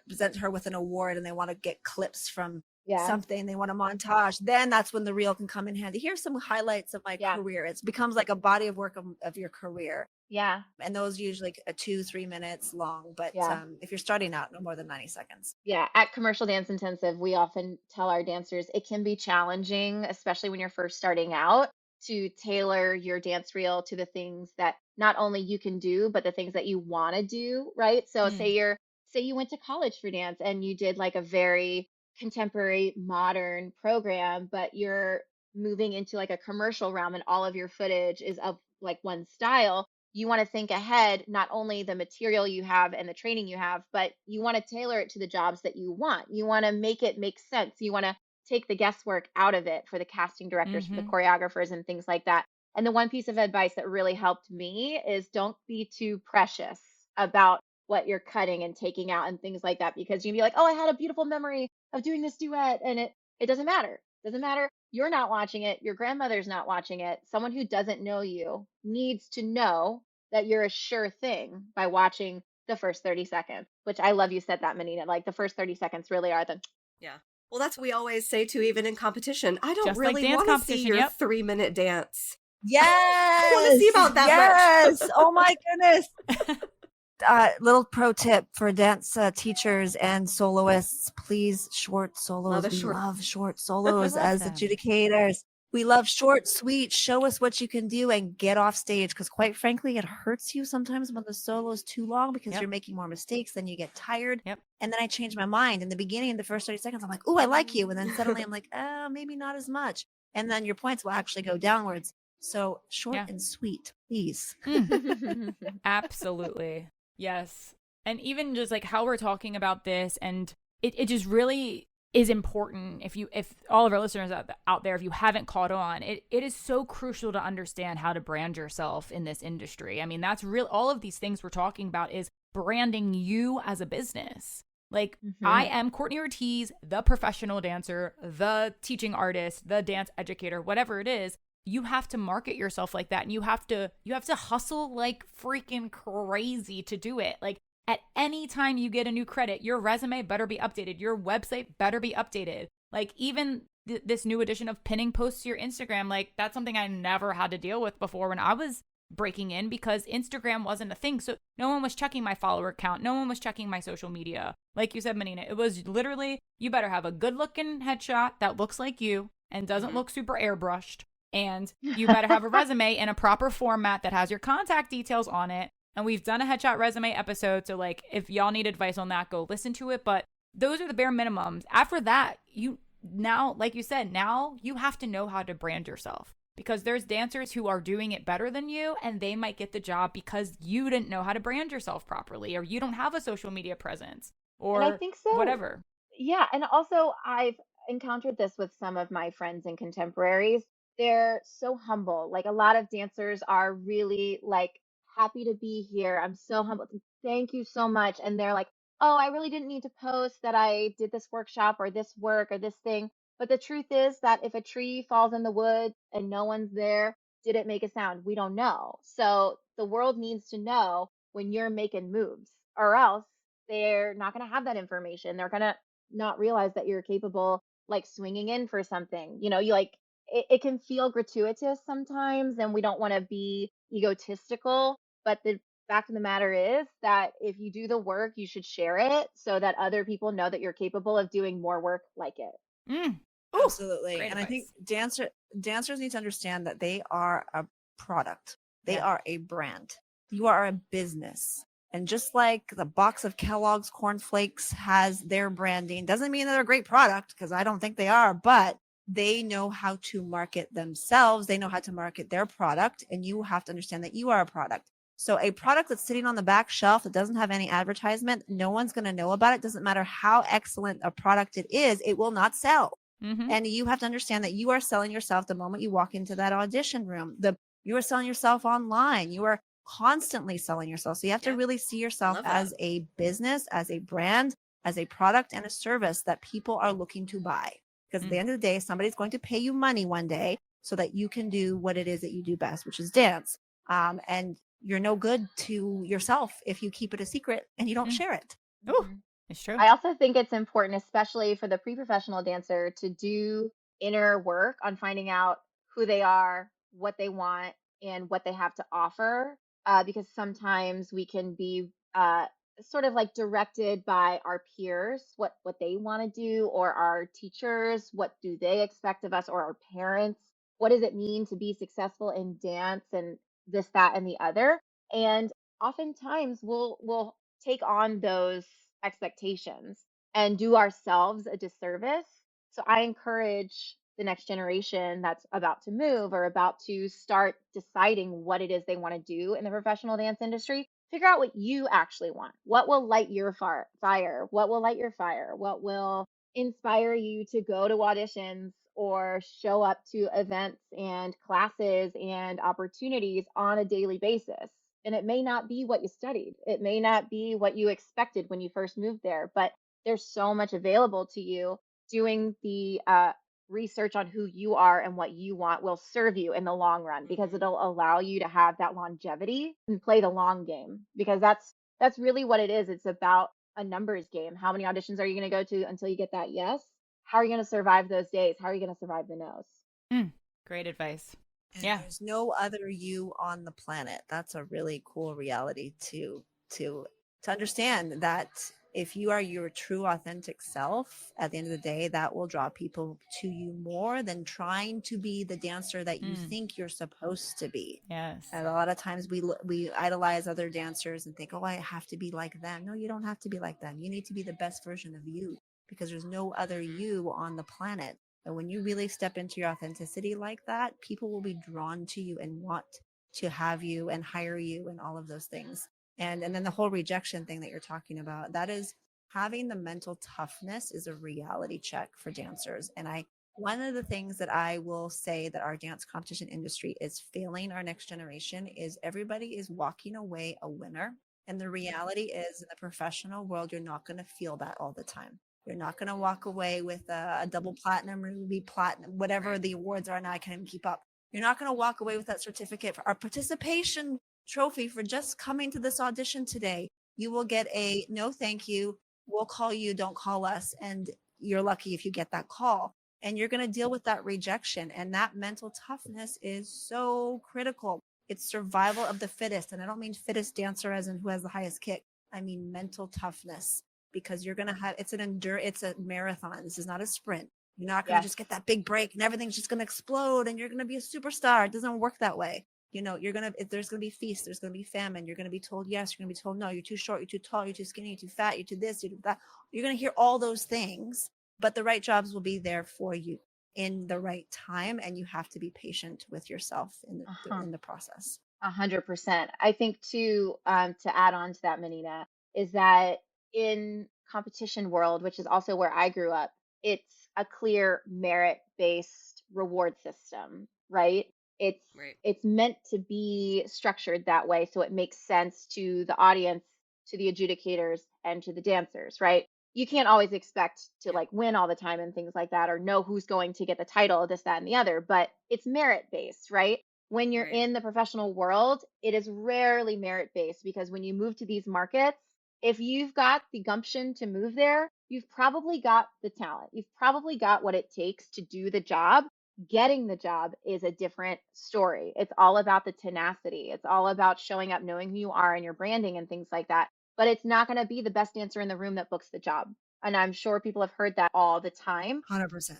present her with an award and they want to get clips from something, they want a montage, then that's when the reel can come in handy. Here's some highlights of my career. It becomes like a body of work of your career. Yeah. And those usually 2-3 minutes long. But if you're starting out, no more than 90 seconds. Yeah. At Commercial Dance Intensive, we often tell our dancers it can be challenging, especially when you're first starting out, to tailor your dance reel to the things that not only you can do, but the things that you want to do. Right. So say you went to college for dance and you did like a very contemporary modern program, but you're moving into like a commercial realm and all of your footage is of like one style. You want to think ahead, not only the material you have and the training you have, but you want to tailor it to the jobs that you want. You want to make it make sense. You want to take the guesswork out of it for the casting directors, for the choreographers and things like that. And the one piece of advice that really helped me is don't be too precious about what you're cutting and taking out and things like that, because you'd be like, oh, I had a beautiful memory of doing this duet, and it doesn't matter. It doesn't matter. You're not watching it. Your grandmother's not watching it. Someone who doesn't know you needs to know that you're a sure thing by watching the first 30 seconds, which I love you said that, Menina. Like the first 30 seconds really are the Yeah. Well, that's what we always say too, even in competition. I don't Just like really dance want to see competition, your yep. 3-minute dance. Yes. want to see about that much. Yes. Oh my goodness. Little pro tip for dance teachers and soloists, please, short solos. We love short solos love as them. adjudicators. We love short, sweet, show us what you can do and get off stage. Because quite frankly, it hurts you sometimes when the solo is too long because Yep. you're making more mistakes, then you get tired. Yep. And then I change my mind. In the beginning, in the first 30 seconds, I'm like, oh, I like you. And then suddenly I'm like, maybe not as much. And then your points will actually go downwards. So short and sweet, please. Absolutely. Yes. And even just like how we're talking about this, and it just really is important if all of our listeners out there, if you haven't caught on, it is so crucial to understand how to brand yourself in this industry. I mean, that's real. All of these things we're talking about is branding you as a business. Like I am Courtney Ortiz, the professional dancer, the teaching artist, the dance educator, whatever it is. You have to market yourself like that, and you have to hustle like freaking crazy to do it. Like at any time you get a new credit, your resume better be updated. Your website better be updated. Like even this new addition of pinning posts to your Instagram, like that's something I never had to deal with before when I was breaking in, because Instagram wasn't a thing. So no one was checking my follower count. No one was checking my social media. Like you said, Menina, it was literally, you better have a good looking headshot that looks like you and doesn't look super airbrushed. And you better have a resume in a proper format that has your contact details on it. And we've done a headshot resume episode. So like if y'all need advice on that, go listen to it. But those are the bare minimums. After that, like you said, now you have to know how to brand yourself, because there's dancers who are doing it better than you, and they might get the job because you didn't know how to brand yourself properly, or you don't have a social media presence, or and I think so. whatever. Yeah. And also, I've encountered this with some of my friends and contemporaries. They're so humble. Like a lot of dancers are really like, happy to be here. I'm so humble. Thank you so much. And they're like, oh, I really didn't need to post that I did this workshop or this work or this thing. But the truth is that if a tree falls in the woods and no one's there, did it make a sound? We don't know. So the world needs to know when you're making moves, or else they're not going to have that information. They're going to not realize that you're capable, like swinging in for something. You know, you like, it can feel gratuitous sometimes, and we don't want to be egotistical. But the fact of the matter is that if you do the work, you should share it so that other people know that you're capable of doing more work like it. Ooh, absolutely. great And advice. I think dancers need to understand that they are a product. They are a brand. You are a business. And just like the box of Kellogg's cornflakes has their branding, doesn't mean they're a great product, because I don't think they are, but they know how to market themselves. They know how to market their product, and you have to understand that you are a product. So a product that's sitting on the back shelf that doesn't have any advertisement, no one's going to know about it. Doesn't matter how excellent a product it is, it will not sell. And you have to understand that you are selling yourself the moment you walk into that audition room. You are selling yourself online. You are constantly selling yourself. So you have to really see yourself as a business, as a brand, as a product and a service that people are looking to buy. Because at the end of the day, somebody's going to pay you money one day so that you can do what it is that you do best, which is dance. And you're no good to yourself if you keep it a secret and you don't share it. Ooh, it's true. I also think it's important, especially for the pre-professional dancer, to do inner work on finding out who they are, what they want, and what they have to offer. Because sometimes we can be sort of like directed by our peers, what they want to do, or our teachers, what do they expect of us, or our parents, what does it mean to be successful in dance, and this, that, and the other. And oftentimes we'll take on those expectations and do ourselves a disservice. So I encourage the next generation that's about to move or about to start deciding what it is they want to do in the professional dance industry. Figure out what you actually want. What will light your fire? What will light your fire? What will inspire you to go to auditions or show up to events and classes and opportunities on a daily basis? And it may not be what you studied. It may not be what you expected when you first moved there, but there's so much available to you. Doing the research on who you are and what you want will serve you in the long run, because it'll allow you to have that longevity and play the long game, because that's That's really what it is. It's about a numbers game. How many auditions are you going to go to until you get that yes? How are you going to survive those days? How are you going to survive the no's? Great advice. And Yeah. there's no other you on the planet. That's a really cool reality to understand, that if you are your true authentic self, at the end of the day, that will draw people to you more than trying to be the dancer that you think you're supposed to be. Yes. And a lot of times we idolize other dancers and think, oh, I have to be like them. No, you don't have to be like them. You need to be the best version of you, because there's no other you on the planet. And when you really step into your authenticity like that, people will be drawn to you and want to have you and hire you and all of those things. And then the whole rejection thing that you're talking about, that is, having the mental toughness is a reality check for dancers. And one of the things that I will say that our dance competition industry is failing our next generation is everybody is walking away a winner. And the reality is, in the professional world, you're not going to feel that all the time. You're not going to walk away with a double platinum, ruby platinum, whatever the awards are now. I can't even keep up. You're not going to walk away with that certificate for our participation trophy for just coming to this audition today. You will get a no thank you. We'll call you, don't call us. And you're lucky if you get that call. And you're going to deal with that rejection. And that mental toughness is so critical. It's survival of the fittest. And I don't mean fittest dancer as in who has the highest kick. I mean mental toughness, because you're going to have, it's a marathon. This is not a sprint. You're not going to just get that big break and everything's just going to explode and you're going to be a superstar. It doesn't work that way. You know, there's going to be feast, there's going to be famine. You're going to be told yes, you're going to be told no, you're too short, you're too tall, you're too skinny, you're too fat, you're too this, you're too that. You're going to hear all those things, but the right jobs will be there for you in the right time. And you have to be patient with yourself in the process. 100%. I think too, to add on to that, Menina, is that in competition world, which is also where I grew up, it's a clear merit-based reward system, right? It's meant to be structured that way so it makes sense to the audience, to the adjudicators, and to the dancers, right? You can't always expect to like win all the time and things like that, or know who's going to get the title, this, that, and the other, but it's merit-based, right? When you're in the professional world, it is rarely merit-based, because when you move to these markets, if you've got the gumption to move there, you've probably got the talent. You've probably got what it takes to do the job. Getting the job is a different story. It's all about the tenacity. It's all about showing up, knowing who you are and your branding and things like that. But it's not going to be the best dancer in the room that books the job. And I'm sure people have heard that all the time. 100%.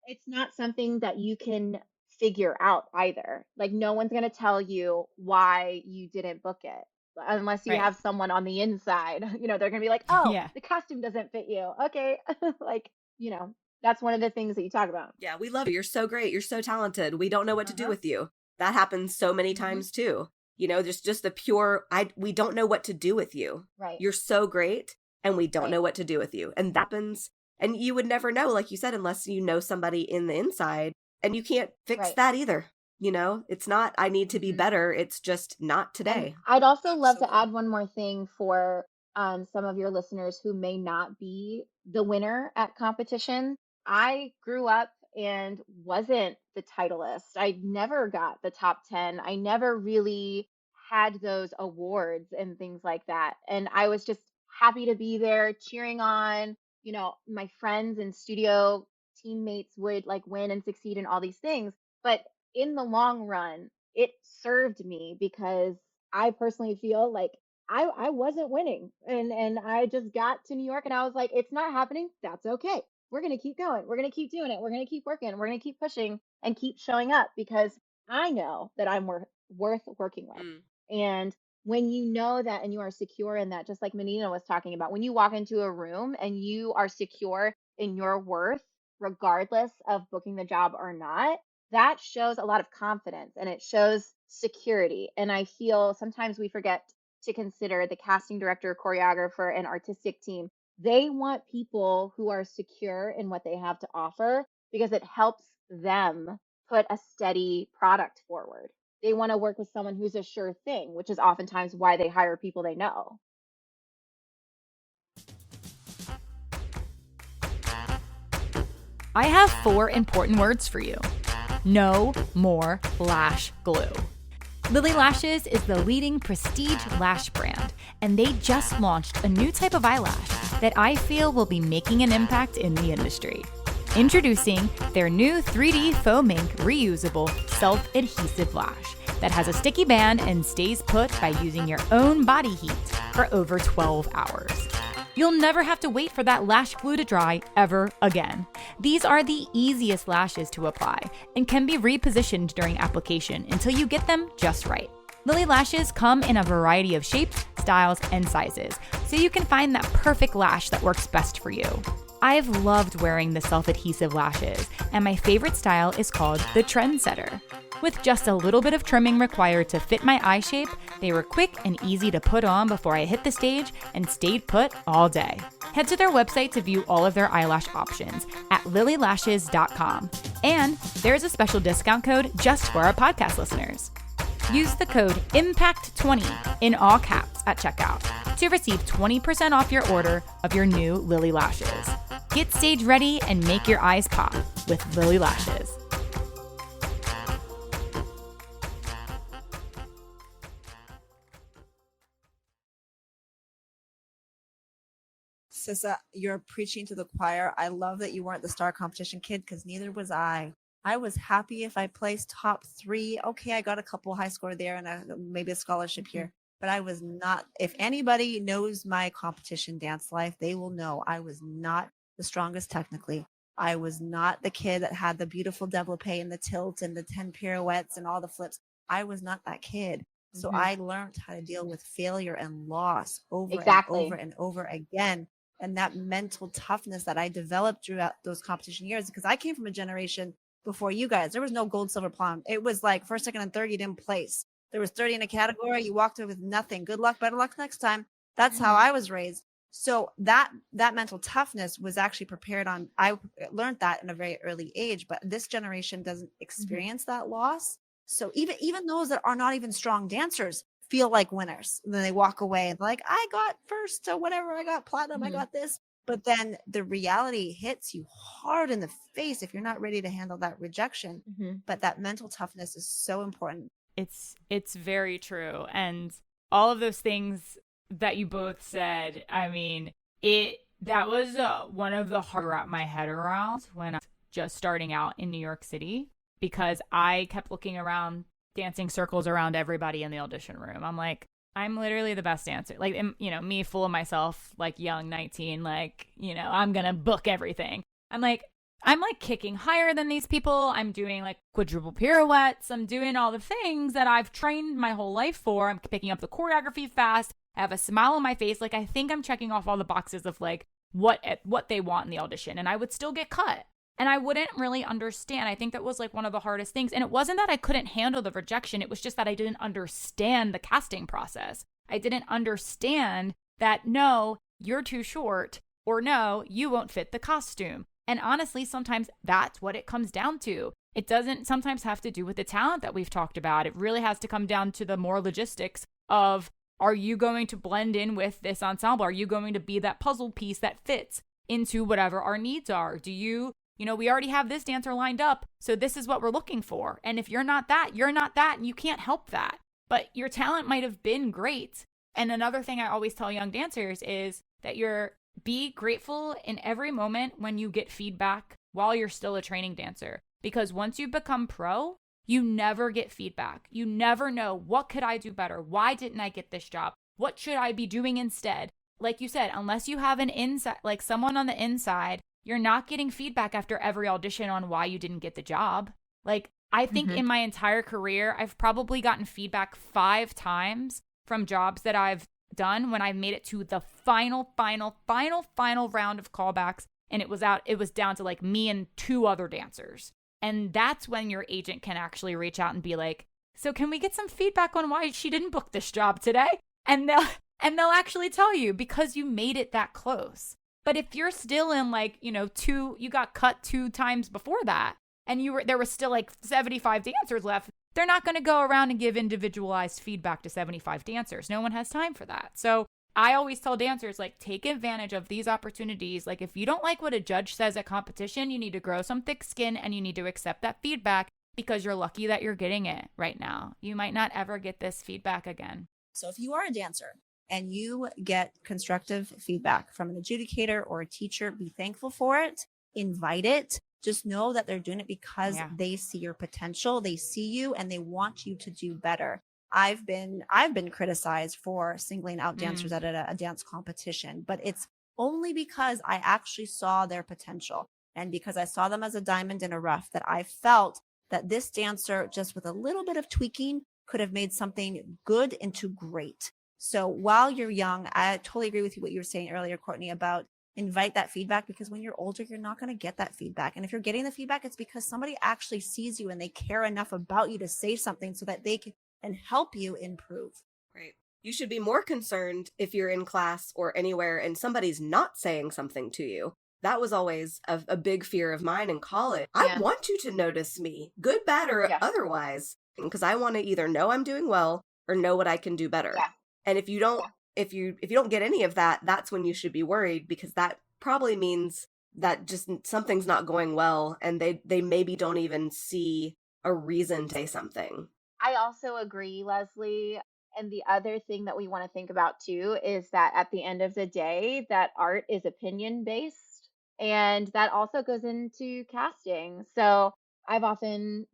It's not something that you can figure out either. Like, no one's going to tell you why you didn't book it unless you have someone on the inside. You know, they're going to be like, oh, the costume doesn't fit you. Okay. Like, you know, that's one of the things that you talk about. Yeah, we love you. You're so great. You're so talented. We don't know what to do with you. That happens so many times too. You know, just the pure, we don't know what to do with you. Right. You're so great and we don't know what to do with you. And that happens. And you would never know, like you said, unless you know somebody in the inside, and you can't fix that either. You know, it's not, I need to be better. It's just not today. And I'd also love to add one more thing for some of your listeners who may not be the winner at competition. I grew up and wasn't the titleist. I never got the top 10. I never really had those awards and things like that. And I was just happy to be there cheering on, you know, my friends and studio teammates would like win and succeed in all these things. But in the long run, it served me, because I personally feel like I wasn't winning. And I just got to New York and I was like, it's not happening. That's okay. We're going to keep going. We're going to keep doing it. We're going to keep working. We're going to keep pushing and keep showing up, because I know that I'm worth working with. And when you know that and you are secure in that, just like Menina was talking about, when you walk into a room and you are secure in your worth, regardless of booking the job or not, that shows a lot of confidence and it shows security. And I feel sometimes we forget to consider the casting director, choreographer, and artistic team. They want people who are secure in what they have to offer, because it helps them put a steady product forward. They want to work with someone who's a sure thing, which is oftentimes why they hire people they know. I have 4 important words for you. No more lash glue. Lily Lashes is the leading prestige lash brand, and they just launched a new type of eyelash that I feel will be making an impact in the industry. Introducing their new 3D foam ink reusable self-adhesive lash that has a sticky band and stays put by using your own body heat for over 12 hours. You'll never have to wait for that lash glue to dry ever again. These are the easiest lashes to apply and can be repositioned during application until you get them just right. Lily Lashes come in a variety of shapes, styles, and sizes, so you can find that perfect lash that works best for you. I've loved wearing the self-adhesive lashes, and my favorite style is called the Trendsetter. With just a little bit of trimming required to fit my eye shape, they were quick and easy to put on before I hit the stage and stayed put all day. Head to their website to view all of their eyelash options at lilylashes.com. And there's a special discount code just for our podcast listeners. Use the code IMPACT20 in all caps at checkout to receive 20% off your order of your new Lily Lashes. Get stage ready and make your eyes pop with Lily Lashes. Sissa, you're preaching to the choir. I love that you weren't the star competition kid because neither was I. I was happy if I placed top 3. Okay, I got a couple high score there and maybe a scholarship here, but I was not. If anybody knows my competition dance life, they will know I was not the strongest technically. I was not the kid that had the beautiful développé and the tilt and the 10 pirouettes and all the flips. I was not that kid. So I learned how to deal with failure and loss over and over and over again. And that mental toughness that I developed throughout those competition years, because I came from a generation before you guys. There was no gold, silver, plum. It was like first, second, and third, you didn't place. There was 30 in a category. You walked away with nothing. Good luck, better luck next time. That's how I was raised. So that mental toughness was actually prepared on. I learned that in a very early age, but this generation doesn't experience that loss. So even those that are not even strong dancers feel like winners. And then they walk away and like, I got first to whatever, I got platinum, I got this. But then the reality hits you hard in the face if you're not ready to handle that rejection. But that mental toughness is so important. It's very true. And all of those things that you both said, I mean, that was one of the hard to wrap my head around when I was just starting out in New York City, because I kept looking around, dancing circles around everybody in the audition room. I'm like, I'm literally the best dancer. Like, me full of myself, like young 19, like, I'm going to book everything. I'm like kicking higher than these people. I'm doing like quadruple pirouettes. I'm doing all the things that I've trained my whole life for. I'm picking up the choreography fast. I have a smile on my face. Like, I think I'm checking off all the boxes of like what they want in the audition. And I would still get cut. And I wouldn't really understand. I think that was like one of the hardest things. And it wasn't that I couldn't handle the rejection. It was just that I didn't understand the casting process. I didn't understand that, no, you're too short, or no, you won't fit the costume. And honestly, sometimes that's what it comes down to. It doesn't sometimes have to do with the talent that we've talked about. It really has to come down to the more logistics of, are you going to blend in with this ensemble? Are you going to be that puzzle piece that fits into whatever our needs are? Do you we already have this dancer lined up, so this is what we're looking for. And if you're not that, and you can't help that. But your talent might have been great. And another thing I always tell young dancers is that be grateful in every moment when you get feedback while you're still a training dancer. Because once you become pro, you never get feedback. You never know, what could I do better? Why didn't I get this job? What should I be doing instead? Like you said, unless you have someone on the inside, you're not getting feedback after every audition on why you didn't get the job. Like, I think in my entire career, I've probably gotten feedback 5 times from jobs that I've done when I've made it to the final round of callbacks. And it was down to like me and 2 other dancers. And that's when your agent can actually reach out and be like, so can we get some feedback on why she didn't book this job today? And they'll actually tell you, because you made it that close. But if you're still in like, you got cut 2 times before that, and there was still like 75 dancers left, they're not going to go around and give individualized feedback to 75 dancers. No one has time for that. So I always tell dancers, like, take advantage of these opportunities. Like, if you don't like what a judge says at competition, you need to grow some thick skin and you need to accept that feedback, because you're lucky that you're getting it right now. You might not ever get this feedback again. So if you are a dancer and you get constructive feedback from an adjudicator or a teacher, be thankful for it, invite it. Just know that they're doing it because they see your potential, they see you, and they want you to do better. I've been criticized for singling out dancers at a dance competition, but it's only because I actually saw their potential and because I saw them as a diamond in a rough that I felt that this dancer, just with a little bit of tweaking, could have made something good into great. So while you're young, I totally agree with you what you were saying earlier, Courtney, about invite that feedback, because when you're older, you're not going to get that feedback. And if you're getting the feedback, it's because somebody actually sees you and they care enough about you to say something so that they can help you improve. Right. You should be more concerned if you're in class or anywhere and somebody's not saying something to you. That was always a big fear of mine in college. I want you to notice me, good, bad, or otherwise, because I want to either know I'm doing well or know what I can do better. Yeah. And if you don't, if you don't get any of that, that's when you should be worried, because that probably means that just something's not going well, and they maybe don't even see a reason to say something. I also agree, Lesley. And the other thing that we want to think about too is that at the end of the day, that art is opinion based. And that also goes into casting. So I've often,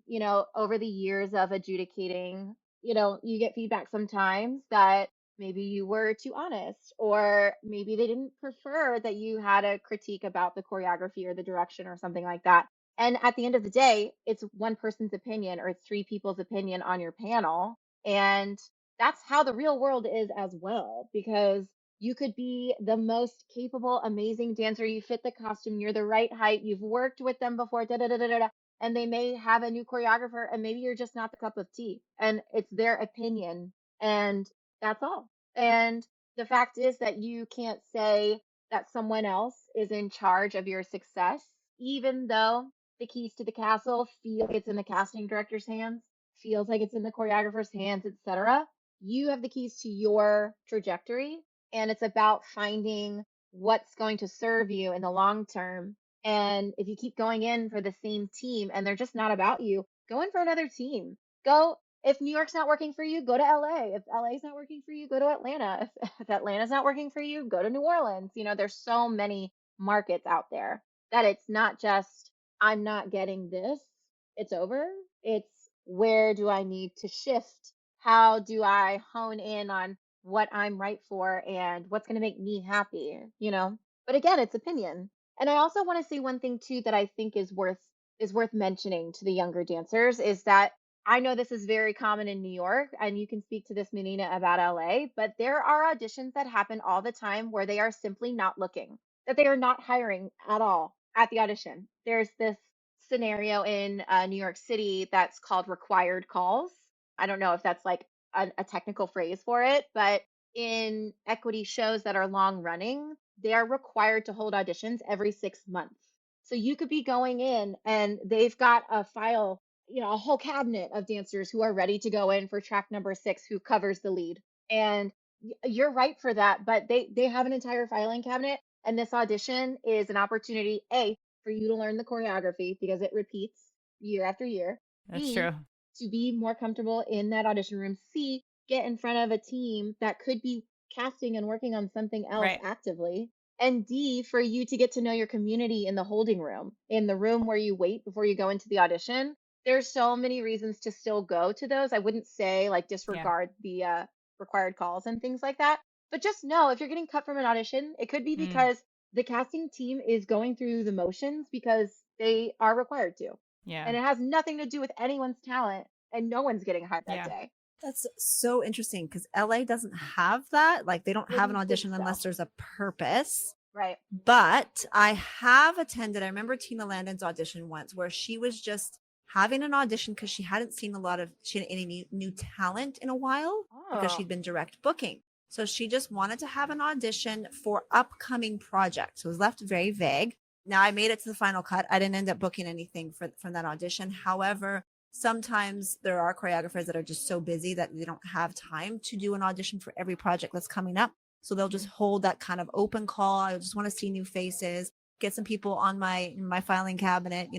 over the years of adjudicating, you get feedback sometimes that maybe you were too honest, or maybe they didn't prefer that you had a critique about the choreography or the direction or something like that. And at the end of the day, it's one person's opinion or it's three people's opinion on your panel. And that's how the real world is as well, because you could be the most capable, amazing dancer. You fit the costume, you're the right height, you've worked with them before, and they may have a new choreographer, and maybe you're just not the cup of tea. And it's their opinion, and that's all. And the fact is that you can't say that someone else is in charge of your success, even though the keys to the castle feel like it's in the casting director's hands, feels like it's in the choreographer's hands, etc. You have the keys to your trajectory, and it's about finding what's going to serve you in the long term. And if you keep going in for the same team and they're just not about you, go in for another team. Go, if New York's not working for you, go to LA. If LA's not working for you, go to Atlanta. If Atlanta's not working for you, go to New Orleans. There's so many markets out there that it's not just, I'm not getting this, it's over. It's, where do I need to shift? How do I hone in on what I'm right for and what's going to make me happy, But again, it's opinion. And I also want to say one thing too that I think is worth mentioning to the younger dancers is that I know this is very common in New York, and you can speak to this, Menina, about LA, but there are auditions that happen all the time where they are simply not looking, that they are not hiring at all at the audition. There's this scenario in New York City that's called required calls. I don't know if that's like a technical phrase for it, but in equity shows that are long running, they are required to hold auditions every 6 months. So you could be going in and they've got a file, a whole cabinet of dancers who are ready to go in for track number 6, who covers the lead. And you're right for that, but they have an entire filing cabinet. And this audition is an opportunity, A, for you to learn the choreography because it repeats year after year. That's B, true. to be more comfortable in that audition room. C, get in front of a team that could be casting and working on something else actively. And D, for you to get to know your community in the holding room, in the room where you wait before you go into the audition. There's so many reasons to still go to those. I wouldn't say like disregard the required calls and things like that. But just know if you're getting cut from an audition, it could be because the casting team is going through the motions because they are required to. Yeah. And it has nothing to do with anyone's talent, and no one's getting hired that day. That's so interesting because LA doesn't have that. Like they don't have an audition unless there's a purpose. Right. But I have attended, I remember Tina Landon's audition once where she was just having an audition because she hadn't seen any new talent in a while because she'd been direct booking. So she just wanted to have an audition for upcoming projects. So it was left very vague. Now I made it to the final cut. I didn't end up booking anything from that audition. However, sometimes there are choreographers that are just so busy that they don't have time to do an audition for every project that's coming up. So they'll just hold that kind of open call. I just want to see new faces, get some people on my filing cabinet,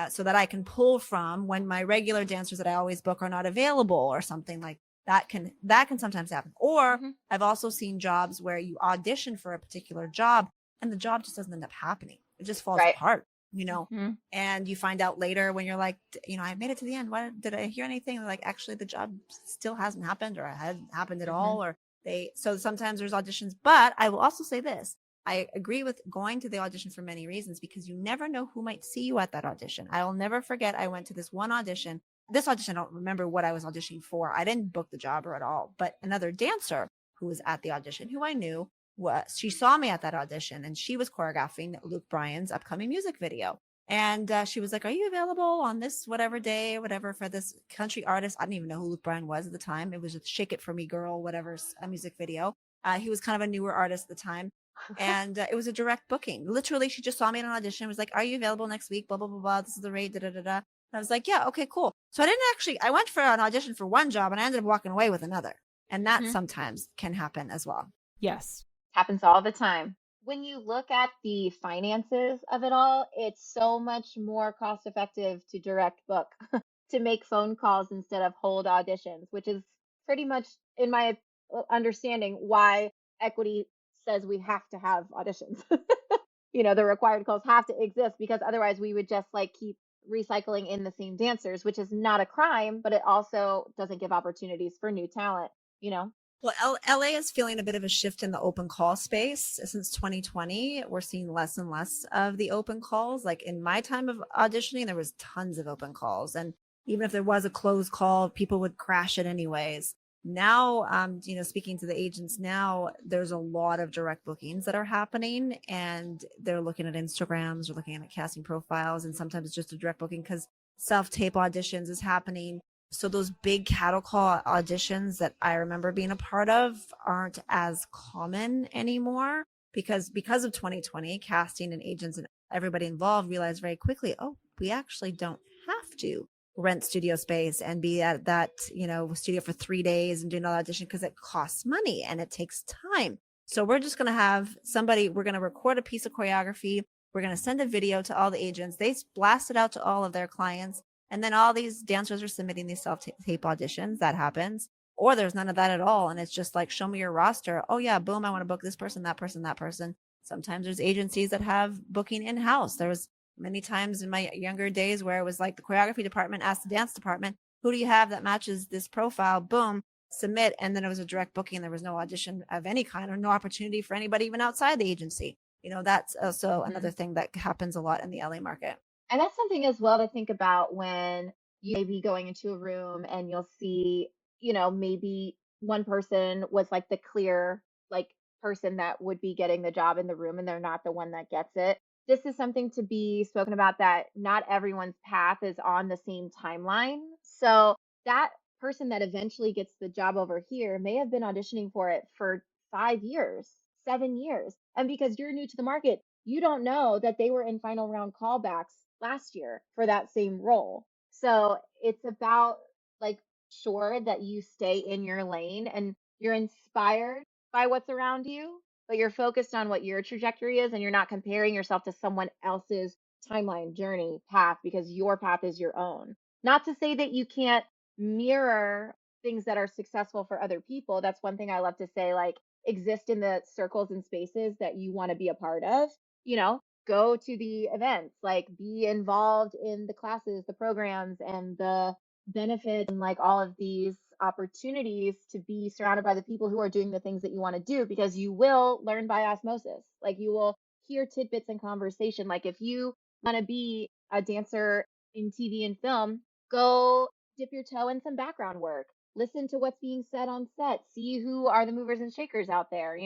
so that I can pull from when my regular dancers that I always book are not available or something like that can sometimes happen. Or I've also seen jobs where you audition for a particular job and the job just doesn't end up happening. It just falls apart, and you find out later when you're like, I made it to the end. Why did I hear anything? They're like, actually the job still hasn't happened or it hadn't happened at all. So sometimes there's auditions, but I will also say this. I agree with going to the audition for many reasons because you never know who might see you at that audition. I will never forget. I went to this one audition. This audition, I don't remember what I was auditioning for. I didn't book the job or at all, but another dancer who was at the audition, who I knew, she saw me at that audition and she was choreographing Luke Bryan's upcoming music video. And she was like, are you available on this whatever day, whatever, for this country artist? I didn't even know who Luke Bryan was at the time. It was just Shake It For Me Girl, whatever, a music video. He was kind of a newer artist at the time. And it was a direct booking. Literally, she just saw me at an audition, was like, are you available next week? Blah, blah, blah, blah. This is the rate, da, da, da, da. And I was like, yeah, okay, cool. So I went for an audition for one job and I ended up walking away with another. And that sometimes can happen as well. Yes. Happens all the time. When you look at the finances of it all, it's so much more cost effective to direct book, to make phone calls instead of hold auditions, which is pretty much, in my understanding, why equity says we have to have auditions. The required calls have to exist because otherwise we would just like keep recycling in the same dancers, which is not a crime, but it also doesn't give opportunities for new talent, Well, LA is feeling a bit of a shift in the open call space. Since 2020, we're seeing less and less of the open calls. Like in my time of auditioning, there was tons of open calls. And even if there was a closed call, people would crash it anyways. Now, speaking to the agents now, there's a lot of direct bookings that are happening and they're looking at Instagrams or looking at casting profiles. And sometimes it's just a direct booking because self-tape auditions is happening. So those big cattle call auditions that I remember being a part of aren't as common anymore because of 2020, casting and agents and everybody involved realized very quickly, we actually don't have to rent studio space and be at that, studio for 3 days and do another audition because it costs money and it takes time. So we're just going to have we're going to record a piece of choreography. We're going to send a video to all the agents. They blast it out to all of their clients. And then all these dancers are submitting these self-tape auditions. That happens. Or there's none of that at all. And it's just like, show me your roster. Oh yeah, boom, I want to book this person, that person, that person. Sometimes there's agencies that have booking in-house. There was many times in my younger days where it was like the choreography department asked the dance department, who do you have that matches this profile? Boom, submit. And then it was a direct booking. There was no audition of any kind or no opportunity for anybody even outside the agency. That's also another thing that happens a lot in the LA market. And that's something as well to think about when you may be going into a room and you'll see, maybe one person was like the clear, like person that would be getting the job in the room and they're not the one that gets it. This is something to be spoken about, that not everyone's path is on the same timeline. So that person that eventually gets the job over here may have been auditioning for it for 5 years, 7 years. And because you're new to the market, you don't know that they were in final round callbacks last year for that same role. So it's about like sure that you stay in your lane and you're inspired by what's around you, but you're focused on what your trajectory is and you're not comparing yourself to someone else's timeline, journey, path, because your path is your own. Not to say that you can't mirror things that are successful for other people. That's one thing I love to say, like exist in the circles and spaces that you want to be a part of, go to the events, like be involved in the classes, the programs, and the benefits, and like all of these opportunities to be surrounded by the people who are doing the things that you want to do, because you will learn by osmosis. Like you will hear tidbits in conversation. Like if you want to be a dancer in TV and film, go dip your toe in some background work, listen to what's being said on set, see who are the movers and shakers out there,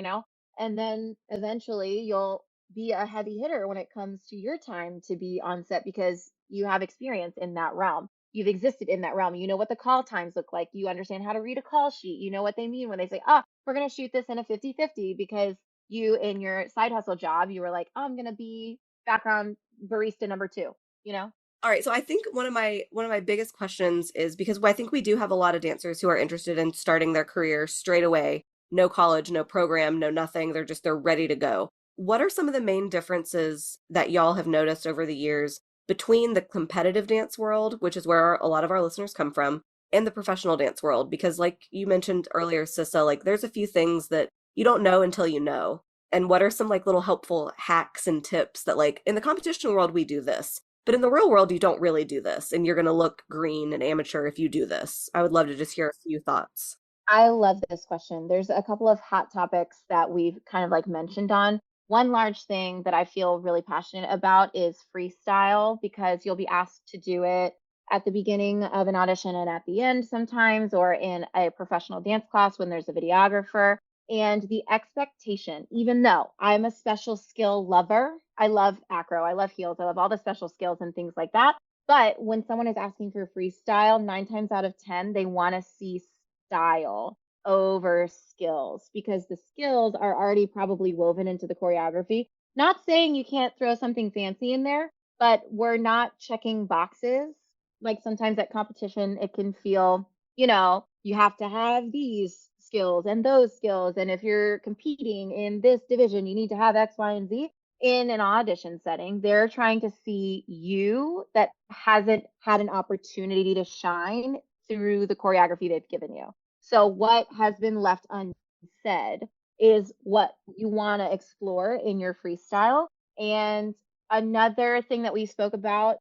and then eventually you'll be a heavy hitter when it comes to your time to be on set because you have experience in that realm. You've existed in that realm. You know what the call times look like. You understand how to read a call sheet. You know what they mean when they say, we're going to shoot this in a 50-50 because you, in your side hustle job, you were like, I'm going to be background barista number 2, All right. So I think one of my biggest questions is, because I think we do have a lot of dancers who are interested in starting their career straight away. No college, no program, no nothing. They're ready to go. What are some of the main differences that y'all have noticed over the years between the competitive dance world, which is where a lot of our listeners come from, and the professional dance world. Because like you mentioned earlier, Sissa, like there's a few things that you don't know until you know. And what are some like little helpful hacks and tips that like in the competition world, we do this, but in the real world, you don't really do this. And you're going to look green and amateur if you do this. I would love to just hear a few thoughts. I love this question. There's a couple of hot topics that we've kind of like mentioned on. One large thing that I feel really passionate about is freestyle, because you'll be asked to do it at the beginning of an audition and at the end sometimes, or in a professional dance class when there's a videographer. And the expectation, even though I'm a special skill lover, I love acro, I love heels, I love all the special skills and things like that. But when someone is asking for freestyle, 9 times out of 10, they want to see style over skills, because the skills are already probably woven into the choreography. Not saying you can't throw something fancy in there, but we're not checking boxes. Like sometimes at competition, it can feel, you have to have these skills and those skills. And if you're competing in this division, you need to have X, Y, and Z. In an audition setting, they're trying to see you that hasn't had an opportunity to shine through the choreography they've given you. So what has been left unsaid is what you want to explore in your freestyle. And another thing that we spoke about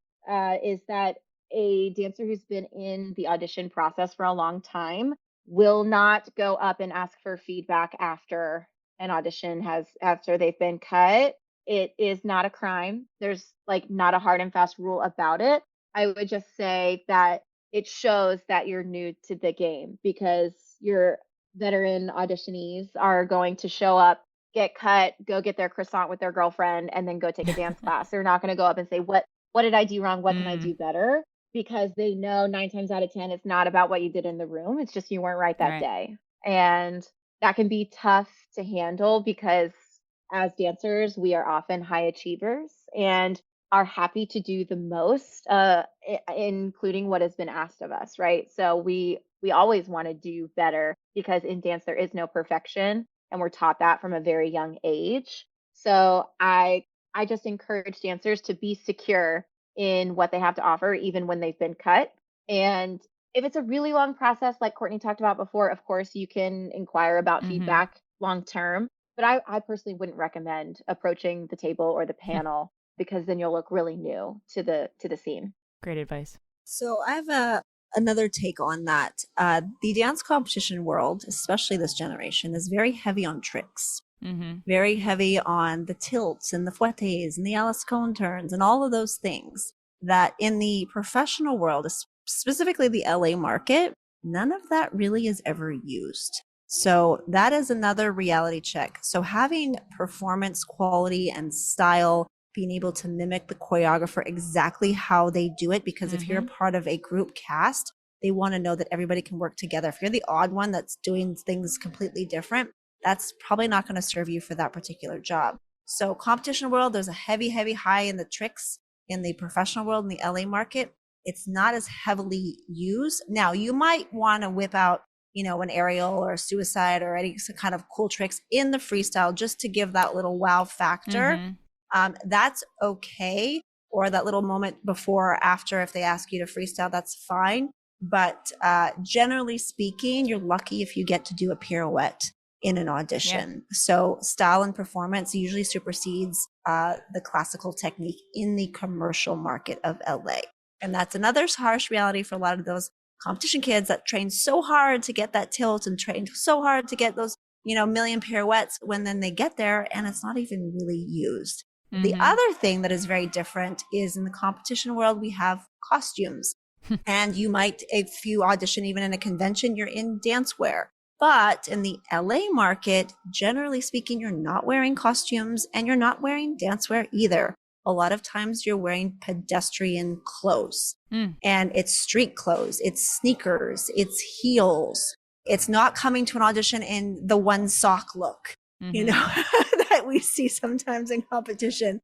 is that a dancer who's been in the audition process for a long time will not go up and ask for feedback after an audition after they've been cut. It is not a crime. There's like not a hard and fast rule about it. I would just say that it shows that you're new to the game, because your veteran auditionees are going to show up, get cut, go get their croissant with their girlfriend, and then go take a dance class. They're not going to go up and say, what did I do wrong? What can I do better? Because they know 9 times out of 10, it's not about what you did in the room. It's just you weren't right that day. And that can be tough to handle, because as dancers, we are often high achievers and are happy to do the most, including what has been asked of us, right? So we always want to do better, because in dance there is no perfection, and we're taught that from a very young age. So I just encourage dancers to be secure in what they have to offer, even when they've been cut. And if it's a really long process, like Courtney talked about before, of course you can inquire about feedback long term. But I personally wouldn't recommend approaching the table or the panel, because then you'll look really new to the scene. Great advice. So I have another take on that. The dance competition world, especially this generation, is very heavy on tricks. Very heavy on the tilts and the fouettes and the Alice Cone turns and all of those things that in the professional world, specifically the LA market, none of that really is ever used. So that is another reality check. So having performance quality and style, being able to mimic the choreographer exactly how they do it, because if you're a part of a group cast, they want to know that everybody can work together. If you're the odd one that's doing things completely different, that's probably not going to serve you for that particular job. So competition world, there's a heavy high in the tricks. In the professional world, in the LA market, it's not as heavily used. Now, you might want to whip out, an aerial or a suicide or any kind of cool tricks in the freestyle just to give that little wow factor. That's okay. Or that little moment before or after, if they ask you to freestyle, that's fine. But generally speaking, you're lucky if you get to do a pirouette in an audition. So style and performance usually supersedes the classical technique in the commercial market of LA. And that's another harsh reality for a lot of those competition kids that train so hard to get that tilt and train so hard to get those, million pirouettes, when then they get there and it's not even really used. The other thing that is very different is in the competition world, we have costumes. And you might, if you audition even in a convention, you're in dance wear. But in the LA market, generally speaking, you're not wearing costumes and you're not wearing dancewear either. A lot of times you're wearing pedestrian clothes and it's street clothes, it's sneakers, it's heels. It's not coming to an audition in the one sock look, that we see sometimes in competition.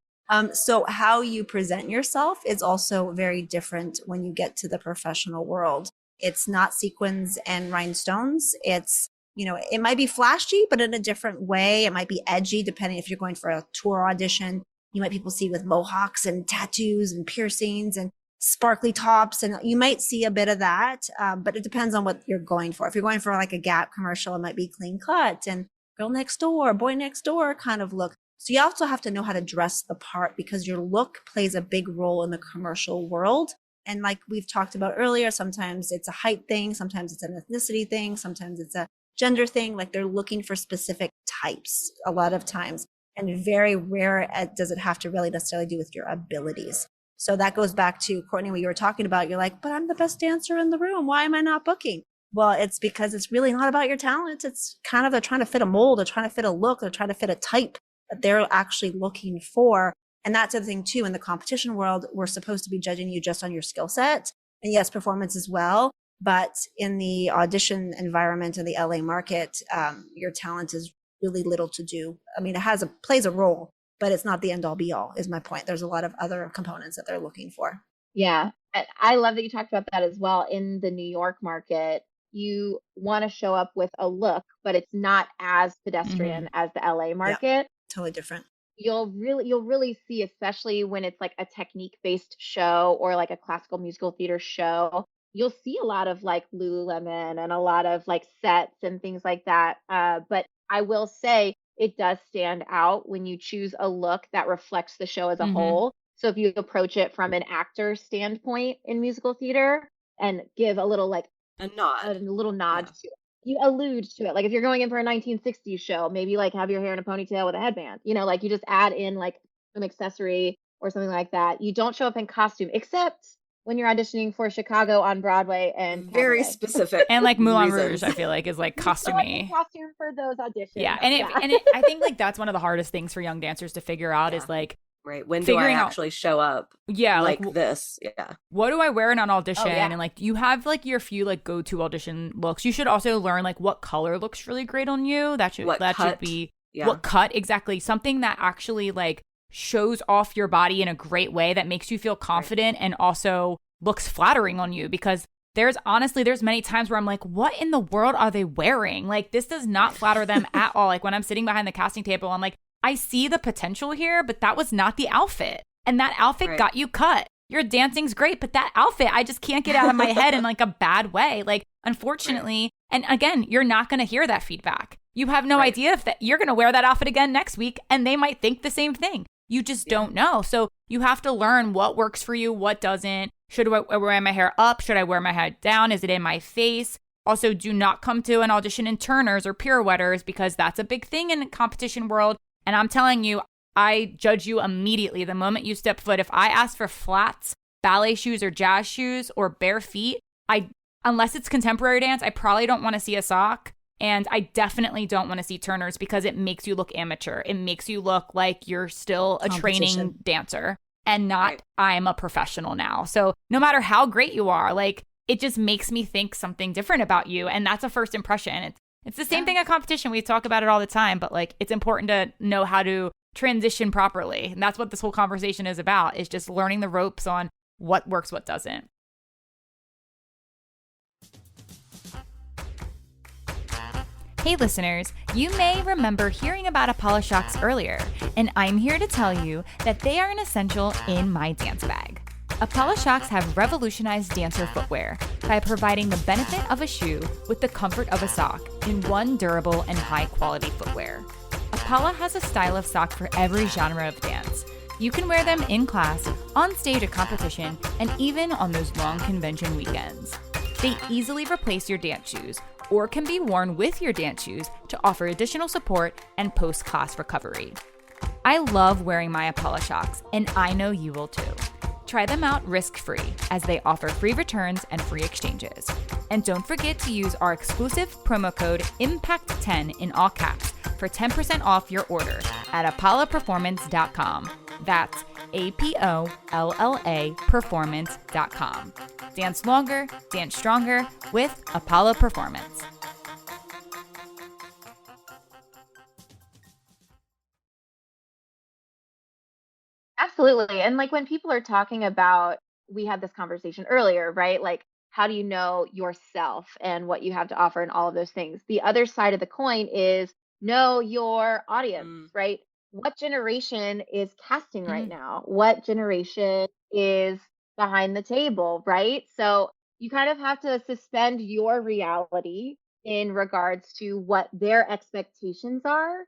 So how you present yourself is also very different when you get to the professional world. It's not sequins and rhinestones. It's, it might be flashy, but in a different way. It might be edgy, depending if you're going for a tour audition. you might people see with mohawks and tattoos and piercings and sparkly tops. And you might see a bit of that, but it depends on what you're going for. If you're going for like a Gap commercial, it might be clean cut and girl next door, boy next door kind of look. So you also have to know how to dress the part because your look plays a big role in the commercial world. And like we've talked about earlier, sometimes it's a height thing, sometimes it's an ethnicity thing, sometimes it's a gender thing. Like they're looking for specific types a lot of times. And very rare does it have to really necessarily do with your abilities. So that goes back to Courtney, what you were talking about. You're like, but I'm the best dancer in the room. Why am I not booking? Well, it's because it's really not about your talent. It's kind of they're trying to fit a mold, they're trying to fit a look, they're trying to fit a type that they're actually looking for. And that's the other thing too, in the competition world, we're supposed to be judging you just on your skill set and yes, performance as well. But in the audition environment in the LA market, your talent is really little to do. I mean, it plays a role, but it's not the end all be all is my point. There's a lot of other components that they're looking for. Yeah. And I love that you talked about that as well. In the New York market, you want to show up with a look, but it's not as pedestrian as the LA market. Yeah, totally different. You'll really see, especially when it's like a technique based show or like a classical musical theater show, you'll see a lot of like Lululemon and a lot of like sets and things like that. But I will say it does stand out when you choose a look that reflects the show as a whole. So if you approach it from an actor standpoint in musical theater and give a little like a little nod to it. You allude to it. Like if you're going in for a 1960s show, maybe like have your hair in a ponytail with a headband, like you just add in like an accessory or something like that. You don't show up in costume except when you're auditioning for Chicago on Broadway and very Cabaret. Specific. And like Moulin Rouge, I feel like is like costumey. Costume for those auditions. Yeah. And I think like that's one of the hardest things for young dancers to figure out is like, right. When do I actually show up? Yeah. Like this. Yeah. What do I wear in an audition? And like you have like your few like go-to audition looks. You should also learn like what color looks really great on you. That should be what cut exactly. Something that actually like shows off your body in a great way that makes you feel confident and also looks flattering on you because there's many times where I'm like, what in the world are they wearing? Like this does not flatter them at all. Like when I'm sitting behind the casting table, I'm like, I see the potential here, but that was not the outfit. And that outfit got you cut. Your dancing's great, but that outfit, I just can't get out of my head in like a bad way. Like, unfortunately, and again, you're not going to hear that feedback. You have no idea if that you're going to wear that outfit again next week and they might think the same thing. You just don't know. So you have to learn what works for you, what doesn't. Should I wear my hair up? Should I wear my hair down? Is it in my face? Also, do not come to an audition in turners or pirouetters because that's a big thing in the competition world. And I'm telling you, I judge you immediately the moment you step foot. If I ask for flats, ballet shoes or jazz shoes or bare feet, unless it's contemporary dance, I probably don't want to see a sock. And I definitely don't want to see turners because it makes you look amateur. It makes you look like you're still a training dancer and not I'm a professional now. So no matter how great you are, like it just makes me think something different about you. And that's a first impression. It's the same thing at competition. We talk about it all the time, but like it's important to know how to transition properly. And that's what this whole conversation is about, is just learning the ropes on what works, what doesn't. Hey listeners, you may remember hearing about ApolloShocks earlier, and I'm here to tell you that they are an essential in my dance bag. ApolloShocks have revolutionized dancer footwear by providing the benefit of a shoe with the comfort of a sock in one durable and high-quality footwear. Apollo has a style of sock for every genre of dance. You can wear them in class, on stage at competition, and even on those long convention weekends. They easily replace your dance shoes or can be worn with your dance shoes to offer additional support and post-class recovery. I love wearing my ApolloShocks, and I know you will too. Try them out risk-free as they offer free returns and free exchanges. And don't forget to use our exclusive promo code IMPACT10 in all caps for 10% off your order at apolloperformance.com. That's APOLLA performance.com. Dance longer, dance stronger with Apollo Performance. Absolutely. And like when people are talking about, we had this conversation earlier, right? Like, how do you know yourself and what you have to offer and all of those things? The other side of the coin is know your audience, right? what generation is casting right now? What generation is behind the table, right? So you kind of have to suspend your reality in regards to what their expectations are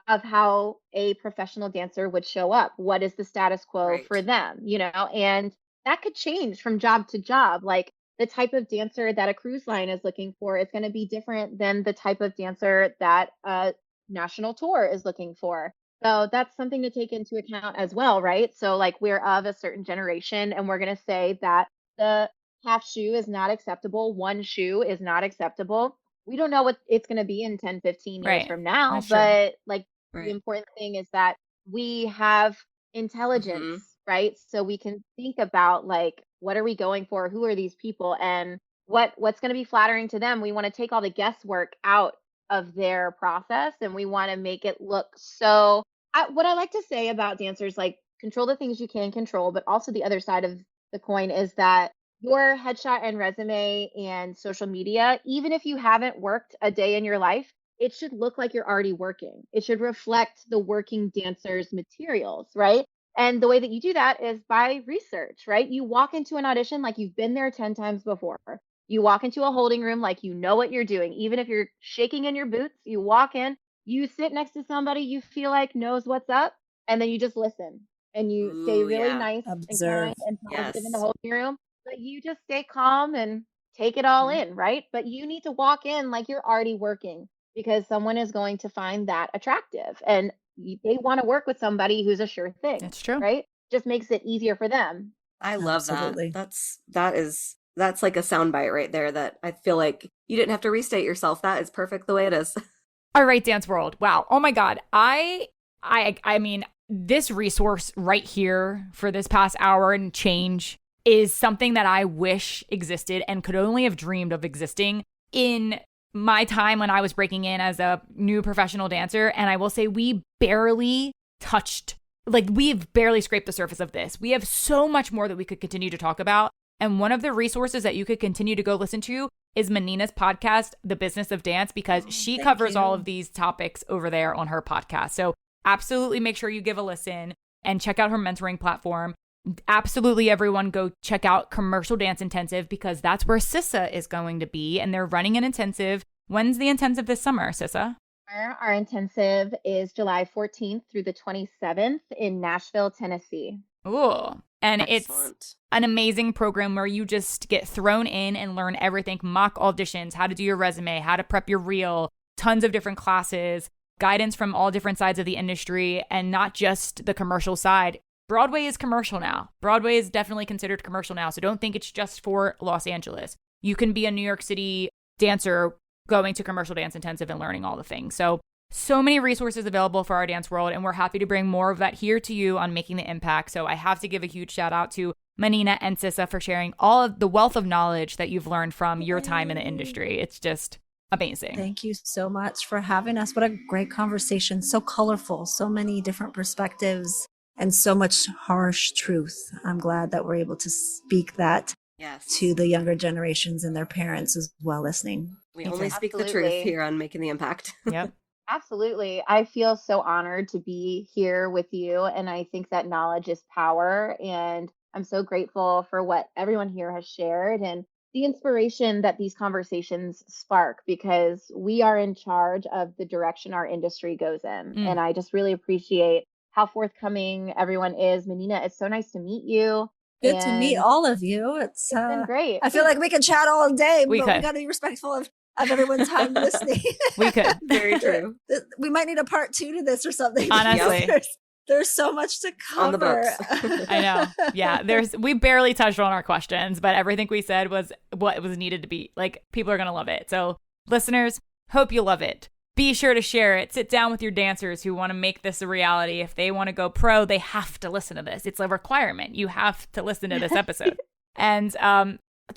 of how a professional dancer would show up. What is the status quo Right. for them, And that could change from job to job. Like the type of dancer that a cruise line is looking for is going to be different than the type of dancer that a national tour is looking for. So that's something to take into account as well, right? So like we're of a certain generation and we're going to say that the half shoe is not acceptable, one shoe is not acceptable. We don't know what it's going to be in 10, 15 years Right. from now, That's true. but like the Right. important thing is that we have intelligence, right? So we can think about like what are we going for? Who are these people and what's going to be flattering to them? We want to take all the guesswork out of their process and we want to make it look so what I like to say about dancers, like control the things you can control, but also the other side of the coin is that your headshot and resume and social media, even if you haven't worked a day in your life, it should look like you're already working. It should reflect the working dancer's materials, right? And the way that you do that is by research, right? You walk into an audition like you've been there 10 times before. You walk into a holding room like you know what you're doing. Even if you're shaking in your boots, you walk in, you sit next to somebody you feel like knows what's up, and then you just listen and you stay Ooh, really yeah. nice and Observe. kind and positive in the Yes. holding room. But you just stay calm and take it all in, right? But you need to walk in like you're already working because someone is going to find that attractive and they want to work with somebody who's a sure thing, That's true. right? Just makes it easier for them. I love Absolutely. that. That's like a soundbite right there that I feel like you didn't have to restate yourself. That is perfect the way it is. All right, Dance World. Wow. Oh my God. I mean, this resource right here for this past hour and change is something that I wish existed and could only have dreamed of existing in my time when I was breaking in as a new professional dancer. And I will say we've barely scraped the surface of this. We have so much more that we could continue to talk about. And one of the resources that you could continue to go listen to is Menina's podcast, The Business of Dance, because she covers all of these topics over there on her podcast. So absolutely make sure you give a listen and check out her mentoring platform. Absolutely, everyone go check out Commercial Dance Intensive because that's where Sissa is going to be. And they're running an intensive. When's the intensive this summer, Sissa? Our intensive is July 14th through the 27th in Nashville, Tennessee. Ooh. And Excellent. it's an amazing program where you just get thrown in and learn everything, mock auditions, how to do your resume, how to prep your reel, tons of different classes, guidance from all different sides of the industry, and not just the commercial side. Broadway is commercial now. Broadway is definitely considered commercial now. So don't think it's just for Los Angeles. You can be a New York City dancer going to Commercial Dance Intensive and learning all the things. So many resources available for our dance world, and we're happy to bring more of that here to you on Making the Impact. So I have to give a huge shout out to Menina and Sissa for sharing all of the wealth of knowledge that you've learned from your time in the industry. It's just amazing. Thank you so much for having us. What a great conversation. So colorful, so many different perspectives, and so much harsh truth. I'm glad that we're able to speak that to the younger generations and their parents as well listening. We only speak the truth here on Making the Impact. Yep. Absolutely. I feel so honored to be here with you. And I think that knowledge is power. And I'm so grateful for what everyone here has shared and the inspiration that these conversations spark because we are in charge of the direction our industry goes in. And I just really appreciate how forthcoming everyone is. Menina, it's so nice to meet you. Good to meet all of you. It's been great. I feel like we can chat all day, but we could. got to be respectful of everyone's time listening. We could. Very true. We might need a part 2 to this or something. Honestly. There's so much to cover. On the books. I know. Yeah. We barely touched on our questions, but everything we said was what was needed to be. Like, people are going to love it. So listeners, hope you love it. Be sure to share it. Sit down with your dancers who want to make this a reality. If they want to go pro, they have to listen to this. It's a requirement. You have to listen to this episode. And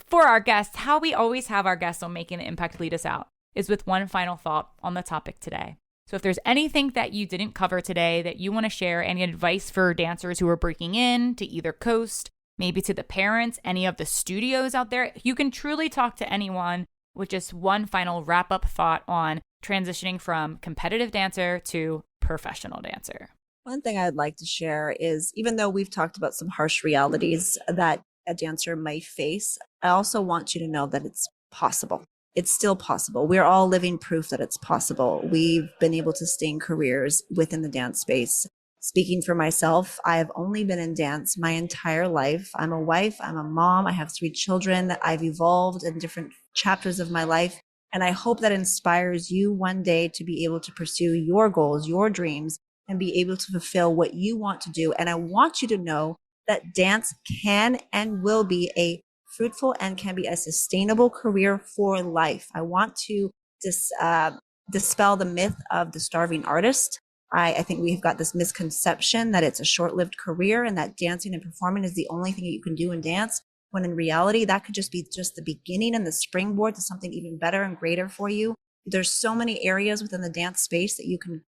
for our guests, how we always have our guests on Making the Impact lead us out is with one final thought on the topic today. So if there's anything that you didn't cover today that you want to share, any advice for dancers who are breaking in to either coast, maybe to the parents, any of the studios out there, you can truly talk to anyone with just one final wrap-up thought on transitioning from competitive dancer to professional dancer. One thing I'd like to share is, even though we've talked about some harsh realities that a dancer might face, I also want you to know that it's possible. It's still possible. We're all living proof that it's possible. We've been able to sustain careers within the dance space. Speaking for myself, I have only been in dance my entire life. I'm a wife, I'm a mom, I have 3 children. I've evolved in different chapters of my life. And I hope that inspires you one day to be able to pursue your goals, your dreams, and be able to fulfill what you want to do. And I want you to know that dance can and will be a fruitful and can be a sustainable career for life. I want to dispel the myth of the starving artist. I think we've got this misconception that it's a short-lived career and that dancing and performing is the only thing that you can do in dance, when in reality, that could just be just the beginning and the springboard to something even better and greater for you. There's so many areas within the dance space that you can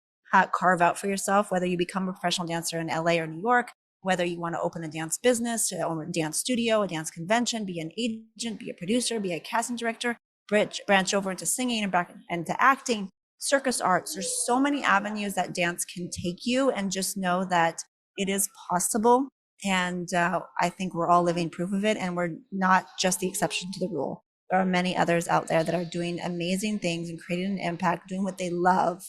carve out for yourself, whether you become a professional dancer in LA or New York, whether you want to open a dance business, or a dance studio, a dance convention, be an agent, be a producer, be a casting director, branch over into singing and back into acting, circus arts. There's so many avenues that dance can take you, and just know that it is possible. And I think we're all living proof of it, and we're not just the exception to the rule. There are many others out there that are doing amazing things and creating an impact, doing what they love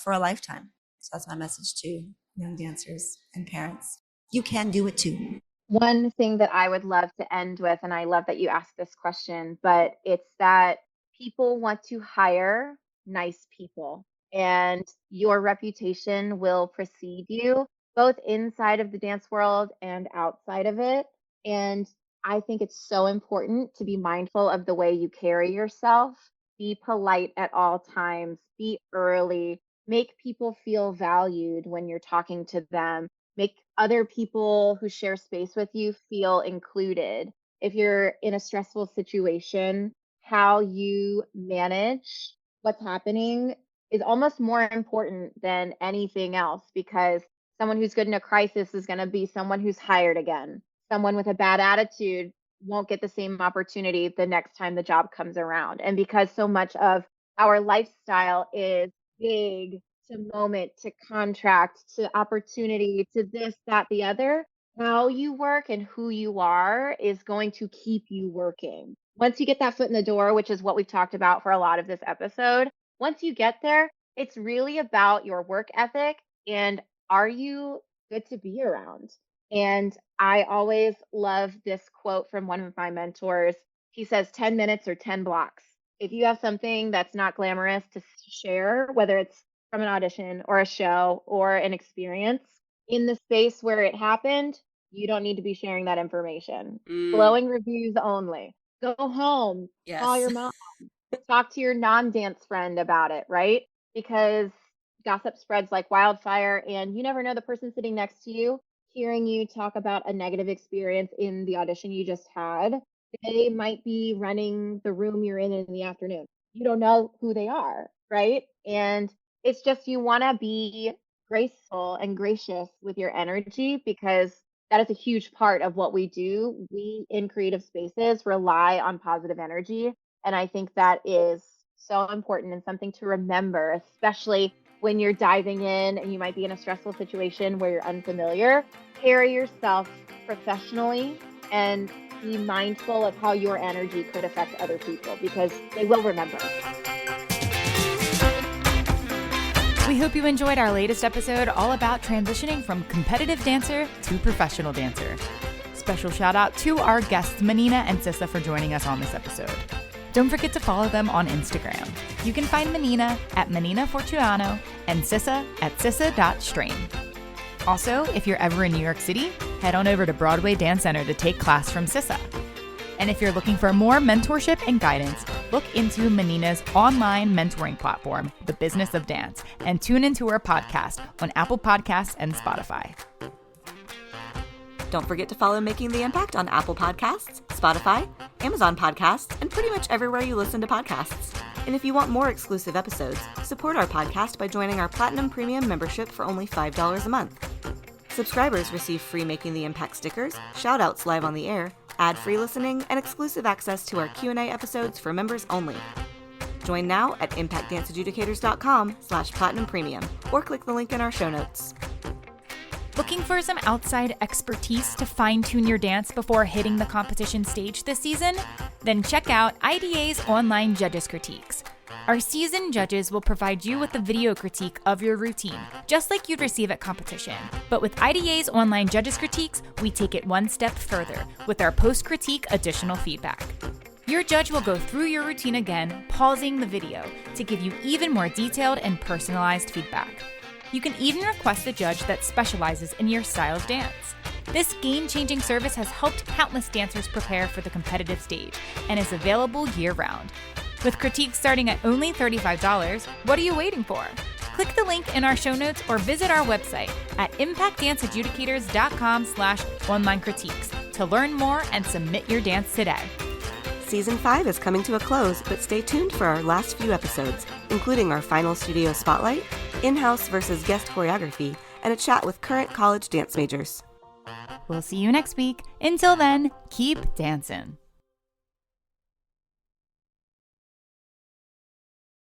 for a lifetime. So that's my message to young dancers and parents. You can do it too. One thing that I would love to end with, and I love that you asked this question, but it's that people want to hire nice people, and your reputation will precede you both inside of the dance world and outside of it. And I think it's so important to be mindful of the way you carry yourself. Be polite at all times, be early, make people feel valued when you're talking to them, make other people who share space with you feel included. If you're in a stressful situation, how you manage what's happening is almost more important than anything else, because someone who's good in a crisis is going to be someone who's hired again. Someone with a bad attitude won't get the same opportunity the next time the job comes around. And because so much of our lifestyle is big to moment to contract to opportunity to this, that, the other, how you work and who you are is going to keep you working. Once you get that foot in the door, which is what we've talked about for a lot of this episode, once you get there, it's really about your work ethic and are you good to be around? And I always love this quote from one of my mentors. He says 10 minutes or 10 blocks. If you have something that's not glamorous to share, whether it's from an audition or a show or an experience in the space where it happened, you don't need to be sharing that information. Glowing reviews only. Go home, call your mom, talk to your non-dance friend about it, right? Because gossip spreads like wildfire, and you never know the person sitting next to you hearing you talk about a negative experience in the audition you just had. They might be running the room you're in the afternoon. You don't know who they are, right? And it's just, you want to be graceful and gracious with your energy, because that is a huge part of what we do. We in creative spaces rely on positive energy. And I think that is so important and something to remember, especially when you're diving in and you might be in a stressful situation where you're unfamiliar. Carry yourself professionally and be mindful of how your energy could affect other people, because they will remember. We hope you enjoyed our latest episode all about transitioning from competitive dancer to professional dancer. Special shout out to our guests Menina and Sissa for joining us on this episode. Don't forget to follow them on Instagram. You can find Menina at Menina Fortunato and Sissa at sissa.strain. Also, if you're ever in New York City, head on over to Broadway Dance Center to take class from Sissa. And if you're looking for more mentorship and guidance, look into Menina's online mentoring platform, The Business of Dance, and tune into her podcast on Apple Podcasts and Spotify. Don't forget to follow Making the Impact on Apple Podcasts, Spotify, Amazon Podcasts, and pretty much everywhere you listen to podcasts. And if you want more exclusive episodes, support our podcast by joining our Platinum Premium membership for only $5 a month. Subscribers receive free Making the Impact stickers, shout-outs live on the air, ad-free listening, and exclusive access to our Q&A episodes for members only. Join now at impactdanceadjudicators.com/platinum premium or click the link in our show notes. Looking for some outside expertise to fine-tune your dance before hitting the competition stage this season? Then check out IDA's online judges critiques. Our seasoned judges will provide you with a video critique of your routine, just like you'd receive at competition. But with IDA's online judges critiques, we take it one step further with our post-critique additional feedback. Your judge will go through your routine again, pausing the video to give you even more detailed and personalized feedback. You can even request a judge that specializes in your style of dance. This game-changing service has helped countless dancers prepare for the competitive stage and is available year-round. With critiques starting at only $35, what are you waiting for? Click the link in our show notes or visit our website at impactdanceadjudicators.com/online critiques to learn more and submit your dance today. Season 5 is coming to a close, but stay tuned for our last few episodes, including our final studio spotlight, in-house versus guest choreography, and a chat with current college dance majors. We'll see you next week. Until then, keep dancing.